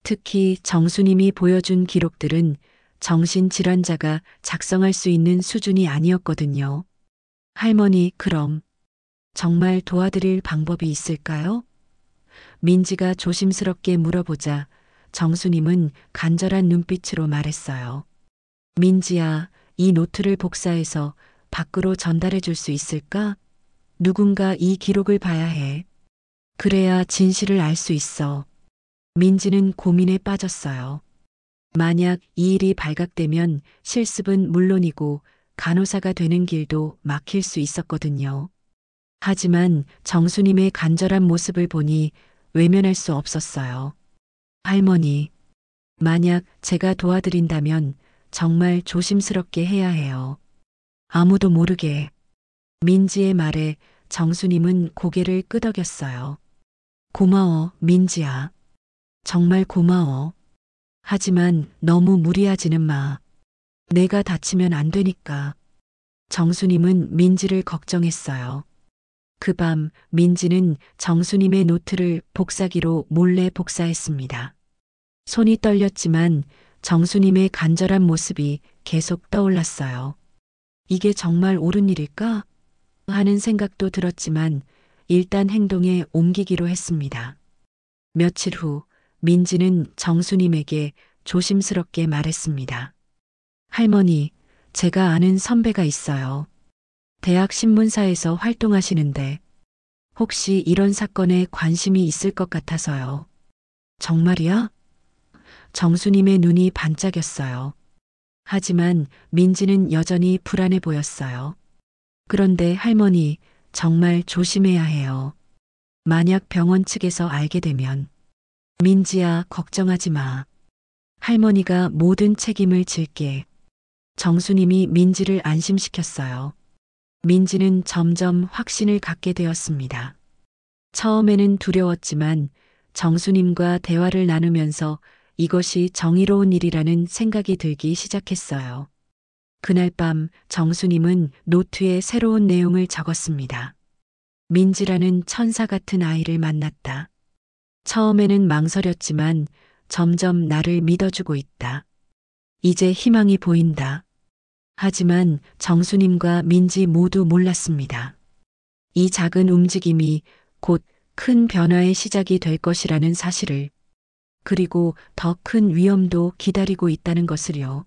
S2: 특히 정수님이 보여준 기록들은 정신질환자가 작성할 수 있는 수준이 아니었거든요. 할머니, 그럼 정말 도와드릴 방법이 있을까요? 민지가 조심스럽게 물어보자 정수님은 간절한 눈빛으로 말했어요. 민지야, 이 노트를 복사해서 밖으로 전달해 줄 수 있을까? 누군가 이 기록을 봐야 해. 그래야 진실을 알 수 있어. 민지는 고민에 빠졌어요. 만약 이 일이 발각되면 실습은 물론이고 간호사가 되는 길도 막힐 수 있었거든요. 하지만 정수님의 간절한 모습을 보니 외면할 수 없었어요. 할머니, 만약 제가 도와드린다면 정말 조심스럽게 해야 해요. 아무도 모르게. 민지의 말에 정수님은 고개를 끄덕였어요. 고마워, 민지야. 정말 고마워. 하지만 너무 무리하지는 마. 내가 다치면 안 되니까. 정수님은 민지를 걱정했어요. 그 밤 민지는 정수님의 노트를 복사기로 몰래 복사했습니다. 손이 떨렸지만 정수님의 간절한 모습이 계속 떠올랐어요. 이게 정말 옳은 일일까? 하는 생각도 들었지만 일단 행동에 옮기기로 했습니다. 며칠 후 민지는 정수님에게 조심스럽게 말했습니다. 할머니, 제가 아는 선배가 있어요. 대학 신문사에서 활동하시는데 혹시 이런 사건에 관심이 있을 것 같아서요. 정말이야? 정수님의 눈이 반짝였어요. 하지만 민지는 여전히 불안해 보였어요. 그런데 할머니, 정말 조심해야 해요. 만약 병원 측에서 알게 되면. 민지야, 걱정하지 마. 할머니가 모든 책임을 질게. 정수님이 민지를 안심시켰어요. 민지는 점점 확신을 갖게 되었습니다. 처음에는 두려웠지만 정수님과 대화를 나누면서 이것이 정의로운 일이라는 생각이 들기 시작했어요. 그날 밤 정수님은 노트에 새로운 내용을 적었습니다. 민지라는 천사 같은 아이를 만났다. 처음에는 망설였지만 점점 나를 믿어주고 있다. 이제 희망이 보인다. 하지만 정수님과 민지 모두 몰랐습니다. 이 작은 움직임이 곧 큰 변화의 시작이 될 것이라는 사실을, 그리고 더 큰 위험도 기다리고 있다는 것을요.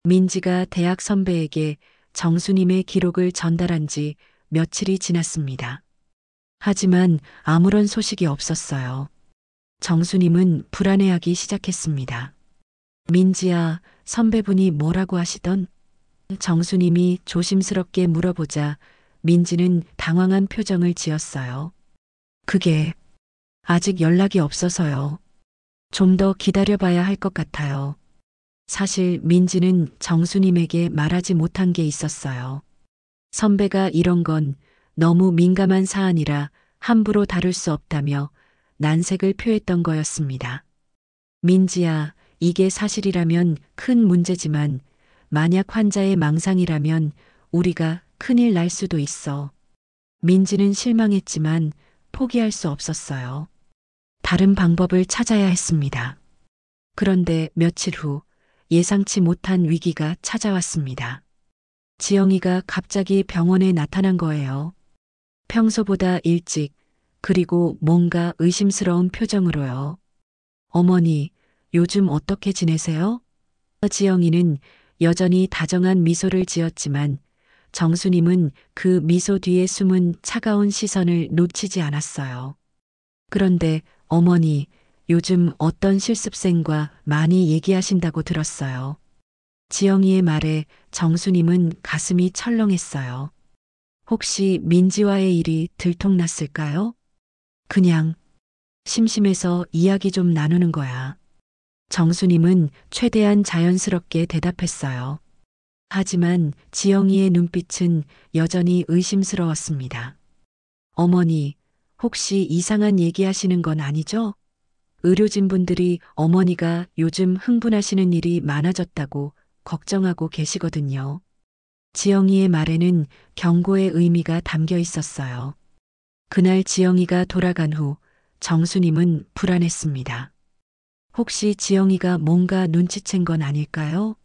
S2: 민지가 대학 선배에게 정수님의 기록을 전달한 지 며칠이 지났습니다. 하지만 아무런 소식이 없었어요. 정수님은 불안해하기 시작했습니다. 민지야, 선배분이 뭐라고 하시던? 정수님이 조심스럽게 물어보자 민지는 당황한 표정을 지었어요. 그게 아직 연락이 없어서요. 좀 더 기다려봐야 할 것 같아요. 사실 민지는 정수님에게 말하지 못한 게 있었어요. 선배가 이런 건 너무 민감한 사안이라 함부로 다룰 수 없다며 난색을 표했던 거였습니다. 민지야, 이게 사실이라면 큰 문제지만 만약 환자의 망상이라면 우리가 큰일 날 수도 있어. 민지는 실망했지만 포기할 수 없었어요. 다른 방법을 찾아야 했습니다. 그런데 며칠 후 예상치 못한 위기가 찾아왔습니다. 지영이가 갑자기 병원에 나타난 거예요. 평소보다 일찍, 그리고 뭔가 의심스러운 표정으로요. 어머니, 요즘 어떻게 지내세요? 지영이는 여전히 다정한 미소를 지었지만 정수님은 그 미소 뒤에 숨은 차가운 시선을 놓치지 않았어요. 그런데 어머니, 요즘 어떤 실습생과 많이 얘기하신다고 들었어요. 지영이의 말에 정수님은 가슴이 철렁했어요. 혹시 민지와의 일이 들통났을까요? 그냥 심심해서 이야기 좀 나누는 거야. 정수님은 최대한 자연스럽게 대답했어요. 하지만 지영이의 눈빛은 여전히 의심스러웠습니다. 어머니, 혹시 이상한 얘기하시는 건 아니죠? 의료진분들이 어머니가 요즘 흥분하시는 일이 많아졌다고 걱정하고 계시거든요. 지영이의 말에는 경고의 의미가 담겨 있었어요. 그날 지영이가 돌아간 후 정수님은 불안했습니다. 혹시 지영이가 뭔가 눈치챈 건 아닐까요?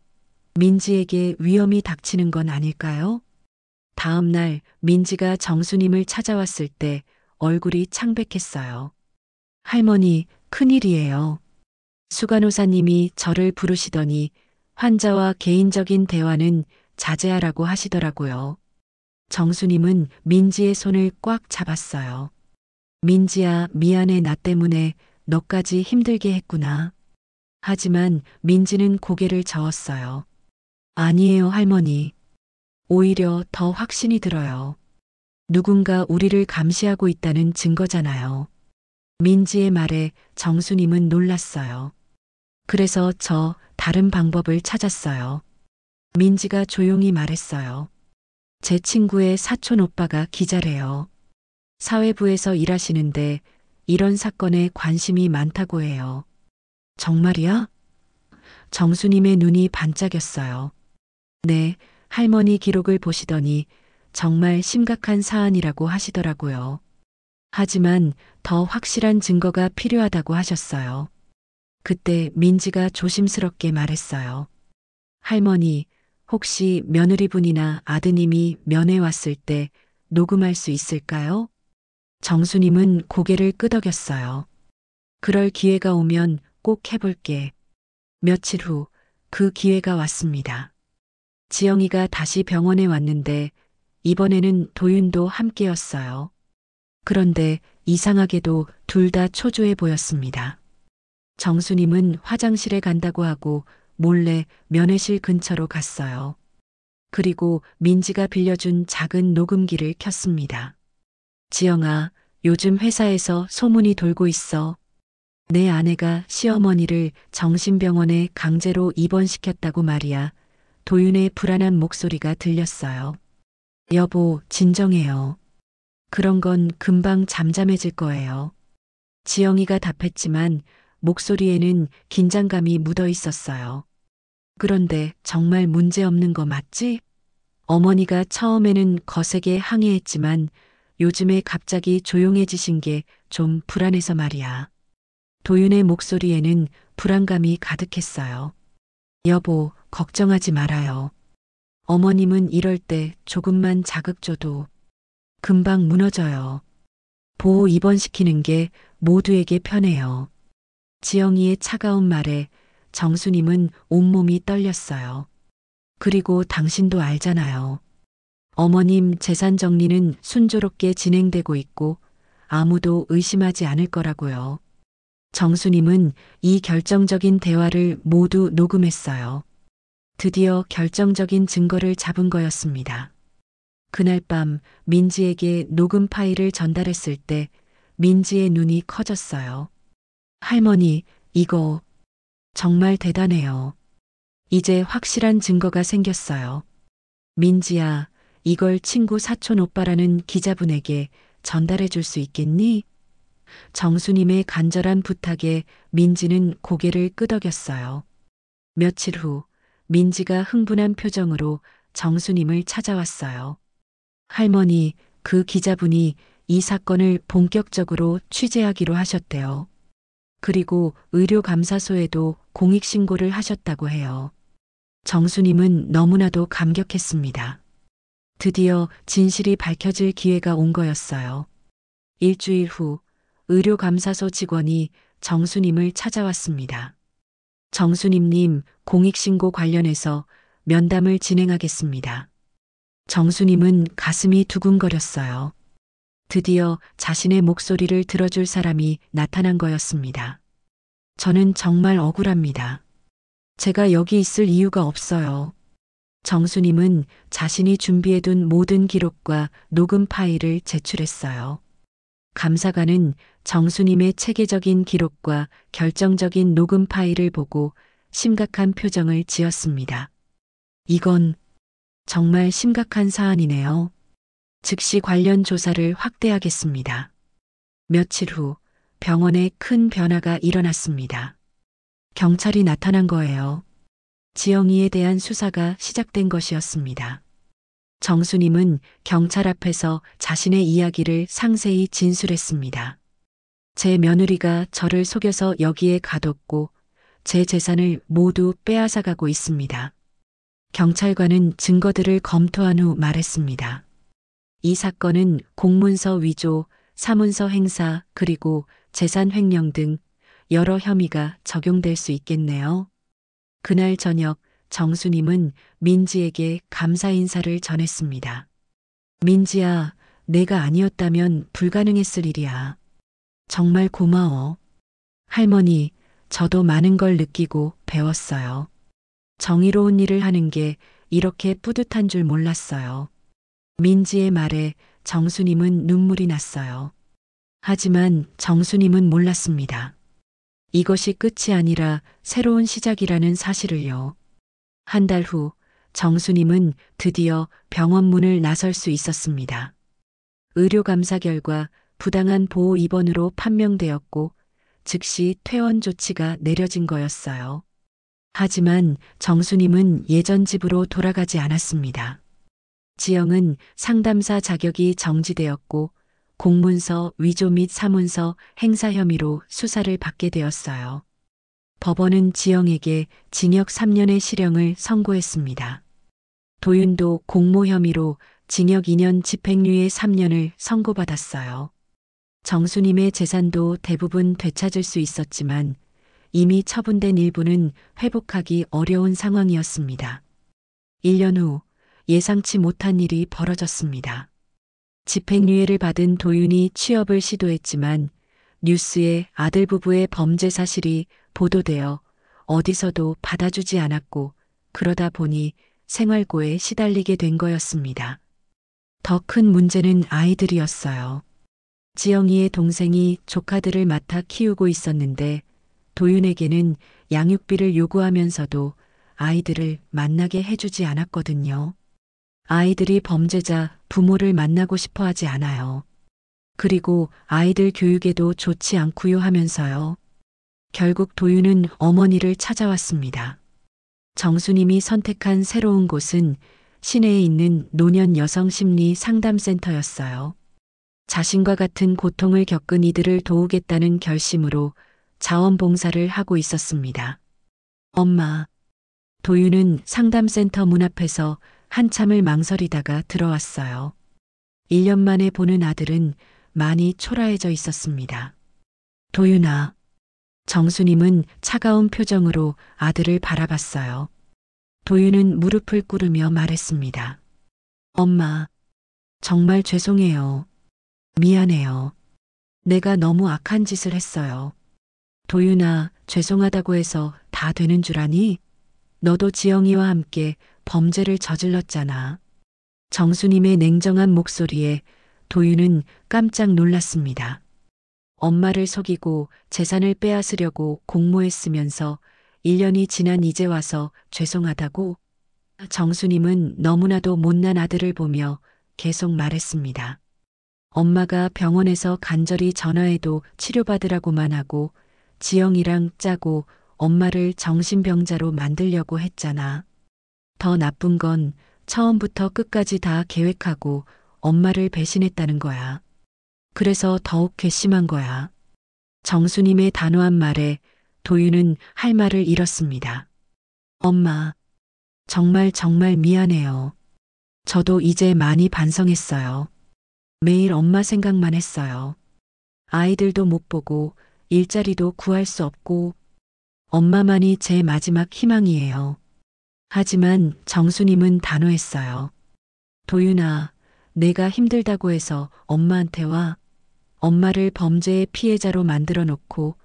S2: 민지에게 위험이 닥치는 건 아닐까요? 다음 날 민지가 정수님을 찾아왔을 때 얼굴이 창백했어요. 할머니, 큰일이에요. 수간호사님이 저를 부르시더니 환자와 개인적인 대화는 자제하라고 하시더라고요. 정수님은 민지의 손을 꽉 잡았어요. 민지야, 미안해, 나 때문에 너까지 힘들게 했구나. 하지만 민지는 고개를 저었어요. 아니에요, 할머니. 오히려 더 확신이 들어요. 누군가 우리를 감시하고 있다는 증거잖아요. 민지의 말에 정수님은 놀랐어요. 그래서 저 다른 방법을 찾았어요. 민지가 조용히 말했어요. 제 친구의 사촌 오빠가 기자래요. 사회부에서 일하시는데 이런 사건에 관심이 많다고 해요. 정말이야? 정수님의 눈이 반짝였어요. 네, 할머니 기록을 보시더니 정말 심각한 사안이라고 하시더라고요. 하지만 더 확실한 증거가 필요하다고 하셨어요. 그때 민지가 조심스럽게 말했어요. 할머니, 혹시 며느리분이나 아드님이 면회 왔을 때 녹음할 수 있을까요? 정수님은 고개를 끄덕였어요. 그럴 기회가 오면 꼭 해볼게. 며칠 후 그 기회가 왔습니다. 지영이가 다시 병원에 왔는데 이번에는 도윤도 함께였어요. 그런데 이상하게도 둘 다 초조해 보였습니다. 정수님은 화장실에 간다고 하고 몰래 면회실 근처로 갔어요. 그리고 민지가 빌려준 작은 녹음기를 켰습니다. 지영아, 요즘 회사에서 소문이 돌고 있어. 내 아내가 시어머니를 정신병원에 강제로 입원시켰다고 말이야. 도윤의 불안한 목소리가 들렸어요. 여보, 진정해요. 그런 건 금방 잠잠해질 거예요. 지영이가 답했지만 목소리에는 긴장감이 묻어 있었어요. 그런데 정말 문제 없는 거 맞지? 어머니가 처음에는 거세게 항의했지만 요즘에 갑자기 조용해지신 게 좀 불안해서 말이야. 도윤의 목소리에는 불안감이 가득했어요. 여보, 걱정하지 말아요. 어머님은 이럴 때 조금만 자극 줘도 금방 무너져요. 보호 입원시키는 게 모두에게 편해요. 지영이의 차가운 말에 정수님은 온몸이 떨렸어요. 그리고 당신도 알잖아요. 어머님 재산 정리는 순조롭게 진행되고 있고 아무도 의심하지 않을 거라고요. 정수님은 이 결정적인 대화를 모두 녹음했어요. 드디어 결정적인 증거를 잡은 거였습니다. 그날 밤 민지에게 녹음 파일을 전달했을 때 민지의 눈이 커졌어요. 할머니, 이거 정말 대단해요. 이제 확실한 증거가 생겼어요. 민지야, 이걸 친구 사촌 오빠라는 기자분에게 전달해 줄 수 있겠니? 정수님의 간절한 부탁에 민지는 고개를 끄덕였어요. 며칠 후 민지가 흥분한 표정으로 정수님을 찾아왔어요. 할머니, 그 기자분이 이 사건을 본격적으로 취재하기로 하셨대요. 그리고 의료감사소에도 공익신고를 하셨다고 해요. 정수님은 너무나도 감격했습니다. 드디어 진실이 밝혀질 기회가 온 거였어요. 일주일 후 의료감사소 직원이 정수님을 찾아왔습니다. 정수님님, 공익신고 관련해서 면담을 진행하겠습니다. 정수님은 가슴이 두근거렸어요. 드디어 자신의 목소리를 들어줄 사람이 나타난 거였습니다. 저는 정말 억울합니다. 제가 여기 있을 이유가 없어요. 정수님은 자신이 준비해둔 모든 기록과 녹음 파일을 제출했어요. 감사관은 정수님의 체계적인 기록과 결정적인 녹음 파일을 보고 심각한 표정을 지었습니다. 이건 정말 심각한 사안이네요. 즉시 관련 조사를 확대하겠습니다. 며칠 후 병원에 큰 변화가 일어났습니다. 경찰이 나타난 거예요. 지영이에 대한 수사가 시작된 것이었습니다. 정수님은 경찰 앞에서 자신의 이야기를 상세히 진술했습니다. 제 며느리가 저를 속여서 여기에 가뒀고 제 재산을 모두 빼앗아가고 있습니다. 경찰관은 증거들을 검토한 후 말했습니다. 이 사건은 공문서 위조, 사문서 행사, 그리고 재산 횡령 등 여러 혐의가 적용될 수 있겠네요. 그날 저녁 정수님은 민지에게 감사 인사를 전했습니다. 민지야, 내가 아니었다면 불가능했을 일이야. 정말 고마워. 할머니, 저도 많은 걸 느끼고 배웠어요. 정의로운 일을 하는 게 이렇게 뿌듯한 줄 몰랐어요. 민지의 말에 정수님은 눈물이 났어요. 하지만 정수님은 몰랐습니다. 이것이 끝이 아니라 새로운 시작이라는 사실을요. 한 달 후 정수님은 드디어 병원 문을 나설 수 있었습니다. 의료감사 결과 부당한 보호 입원으로 판명되었고 즉시 퇴원 조치가 내려진 거였어요. 하지만 정수님은 예전 집으로 돌아가지 않았습니다. 지영은 상담사 자격이 정지되었고 공문서 위조 및 사문서 행사 혐의로 수사를 받게 되었어요. 법원은 지영에게 징역 3년의 실형을 선고했습니다. 도윤도 공모 혐의로 징역 2년 집행유예 3년을 선고받았어요. 정수님의 재산도 대부분 되찾을 수 있었지만 이미 처분된 일부는 회복하기 어려운 상황이었습니다. 1년 후 예상치 못한 일이 벌어졌습니다. 집행유예를 받은 도윤이 취업을 시도했지만 뉴스에 아들 부부의 범죄 사실이 보도되어 어디서도 받아주지 않았고 그러다 보니 생활고에 시달리게 된 거였습니다. 더 큰 문제는 아이들이었어요. 지영이의 동생이 조카들을 맡아 키우고 있었는데 도윤에게는 양육비를 요구하면서도 아이들을 만나게 해주지 않았거든요. 아이들이 범죄자 부모를 만나고 싶어 하지 않아요. 그리고 아이들 교육에도 좋지 않고요 하면서요. 결국 도윤은 어머니를 찾아왔습니다. 정수님이 선택한 새로운 곳은 시내에 있는 노년 여성 심리 상담센터였어요. 자신과 같은 고통을 겪은 이들을 도우겠다는 결심으로 자원봉사를 하고 있었습니다. 엄마. 도윤은 상담센터 문 앞에서 한참을 망설이다가 들어왔어요. 1년 만에 보는 아들은 많이 초라해져 있었습니다. 도윤아. 정수님은 차가운 표정으로 아들을 바라봤어요. 도윤은 무릎을 꿇으며 말했습니다. 엄마, 정말 죄송해요. 미안해요. 내가 너무 악한 짓을 했어요. 도윤아, 죄송하다고 해서 다 되는 줄 아니? 너도 지영이와 함께 범죄를 저질렀잖아. 정수님의 냉정한 목소리에 도윤은 깜짝 놀랐습니다. 엄마를 속이고 재산을 빼앗으려고 공모했으면서 1년이 지난 이제 와서 죄송하다고? 정수님은 너무나도 못난 아들을 보며 계속 말했습니다. 엄마가 병원에서 간절히 전화해도 치료받으라고만 하고 지영이랑 짜고 엄마를 정신병자로 만들려고 했잖아. 더 나쁜 건 처음부터 끝까지 다 계획하고 엄마를 배신했다는 거야. 그래서 더욱 괘씸한 거야. 정수님의 단호한 말에 도윤은 할 말을 잃었습니다. 엄마, 정말 미안해요. 저도 이제 많이 반성했어요. 매일 엄마 생각만 했어요. 아이들도 못 보고 일자리도 구할 수 없고 엄마만이 제 마지막 희망이에요. 하지만 정수님은 단호했어요. 도윤아, 내가 힘들다고 해서 엄마한테 와. 엄마를 범죄의 피해자로 만들어 놓고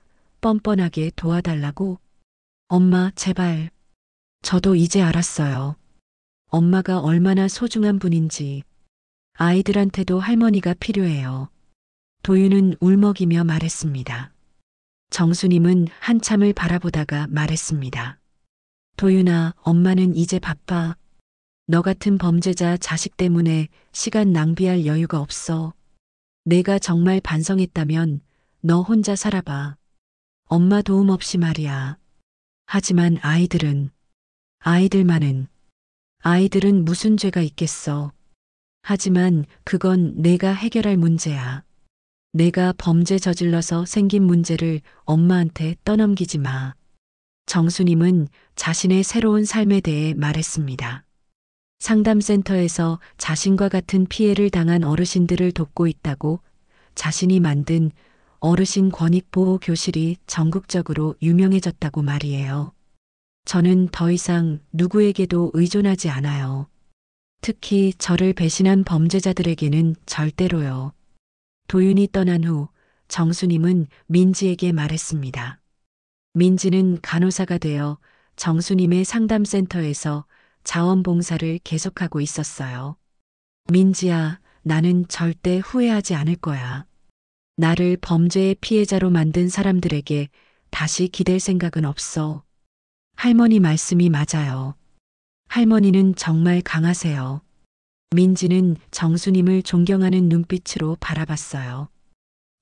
S2: 뻔뻔하게 도와달라고. 엄마, 제발. 저도 이제 알았어요. 엄마가 얼마나 소중한 분인지. 아이들한테도 할머니가 필요해요. 도윤은 울먹이며 말했습니다. 정수님은 한참을 바라보다가 말했습니다. 도윤아, 엄마는 이제 바빠. 너 같은 범죄자 자식 때문에 시간 낭비할 여유가 없어. 내가 정말 반성했다면 너 혼자 살아봐. 엄마 도움 없이 말이야. 하지만 아이들은 무슨 죄가 있겠어. 하지만 그건 내가 해결할 문제야. 내가 범죄 저질러서 생긴 문제를 엄마한테 떠넘기지 마. 정수님은 자신의 새로운 삶에 대해 말했습니다. 상담센터에서 자신과 같은 피해를 당한 어르신들을 돕고 있다고 자신이 만든 어르신 권익보호 교실이 전국적으로 유명해졌다고 말이에요. 저는 더 이상 누구에게도 의존하지 않아요. 특히 저를 배신한 범죄자들에게는 절대로요. 도윤이 떠난 후 정수님은 민지에게 말했습니다. 민지는 간호사가 되어 정수님의 상담센터에서 자원봉사를 계속하고 있었어요. 민지야, 나는 절대 후회하지 않을 거야. 나를 범죄의 피해자로 만든 사람들에게 다시 기댈 생각은 없어. 할머니 말씀이 맞아요. 할머니는 정말 강하세요. 민지는 정수님을 존경하는 눈빛으로 바라봤어요.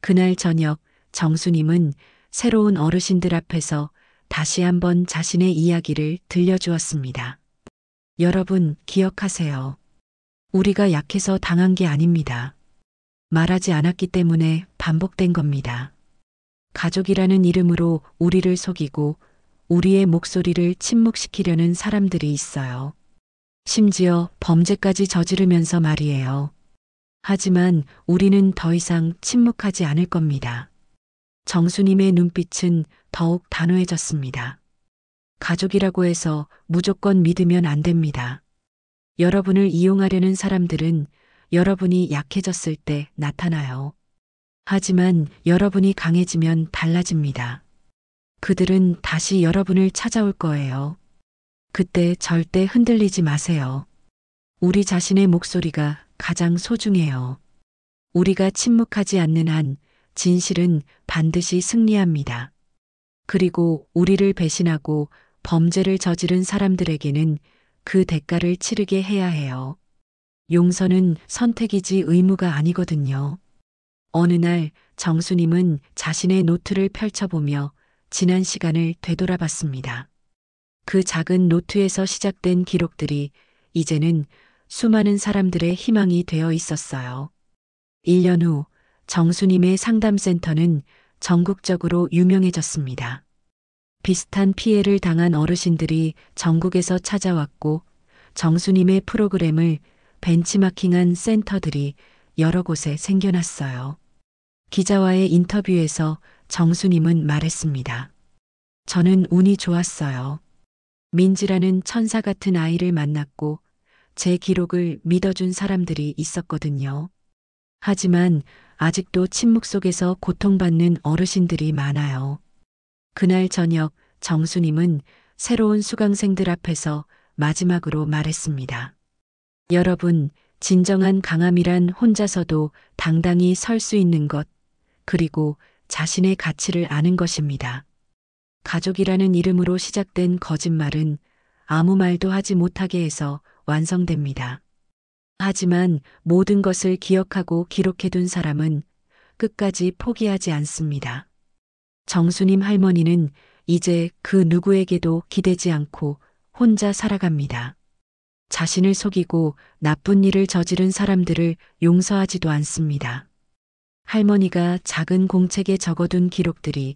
S2: 그날 저녁 정수님은 새로운 어르신들 앞에서 다시 한번 자신의 이야기를 들려주었습니다. 여러분, 기억하세요. 우리가 약해서 당한 게 아닙니다. 말하지 않았기 때문에 반복된 겁니다. 가족이라는 이름으로 우리를 속이고 우리의 목소리를 침묵시키려는 사람들이 있어요. 심지어 범죄까지 저지르면서 말이에요. 하지만 우리는 더 이상 침묵하지 않을 겁니다. 정수님의 눈빛은 더욱 단호해졌습니다. 가족이라고 해서 무조건 믿으면 안 됩니다. 여러분을 이용하려는 사람들은 여러분이 약해졌을 때 나타나요. 하지만 여러분이 강해지면 달라집니다. 그들은 다시 여러분을 찾아올 거예요. 그때 절대 흔들리지 마세요. 우리 자신의 목소리가 가장 소중해요. 우리가 침묵하지 않는 한 진실은 반드시 승리합니다. 그리고 우리를 배신하고 범죄를 저지른 사람들에게는 그 대가를 치르게 해야 해요. 용서는 선택이지 의무가 아니거든요. 어느 날 정수님은 자신의 노트를 펼쳐보며 지난 시간을 되돌아봤습니다. 그 작은 노트에서 시작된 기록들이 이제는 수많은 사람들의 희망이 되어 있었어요. 1년 후 정수님의 상담센터는 전국적으로 유명해졌습니다. 비슷한 피해를 당한 어르신들이 전국에서 찾아왔고 정수님의 프로그램을 벤치마킹한 센터들이 여러 곳에 생겨났어요. 기자와의 인터뷰에서 정수님은 말했습니다. 저는 운이 좋았어요. 민지라는 천사 같은 아이를 만났고 제 기록을 믿어준 사람들이 있었거든요. 하지만 아직도 침묵 속에서 고통받는 어르신들이 많아요. 그날 저녁 정수님은 새로운 수강생들 앞에서 마지막으로 말했습니다. 여러분, 진정한 강함이란 혼자서도 당당히 설 수 있는 것, 그리고 자신의 가치를 아는 것입니다. 가족이라는 이름으로 시작된 거짓말은 아무 말도 하지 못하게 해서 완성됩니다. 하지만 모든 것을 기억하고 기록해둔 사람은 끝까지 포기하지 않습니다. 정수님 할머니는 이제 그 누구에게도 기대지 않고 혼자 살아갑니다. 자신을 속이고 나쁜 일을 저지른 사람들을 용서하지도 않습니다. 할머니가 작은 공책에 적어둔 기록들이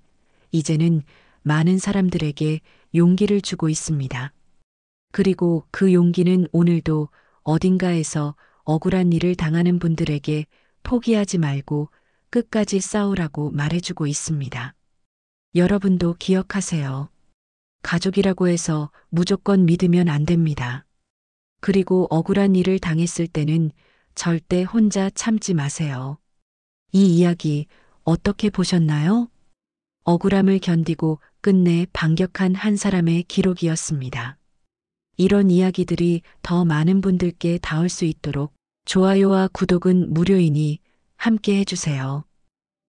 S2: 이제는 많은 사람들에게 용기를 주고 있습니다. 그리고 그 용기는 오늘도 어딘가에서 억울한 일을 당하는 분들에게 포기하지 말고 끝까지 싸우라고 말해주고 있습니다. 여러분도 기억하세요. 가족이라고 해서 무조건 믿으면 안 됩니다. 그리고 억울한 일을 당했을 때는 절대 혼자 참지 마세요. 이 이야기 어떻게 보셨나요? 억울함을 견디고 끝내 반격한 한 사람의 기록이었습니다. 이런 이야기들이 더 많은 분들께 닿을 수 있도록 좋아요와 구독은 무료이니 함께 해주세요.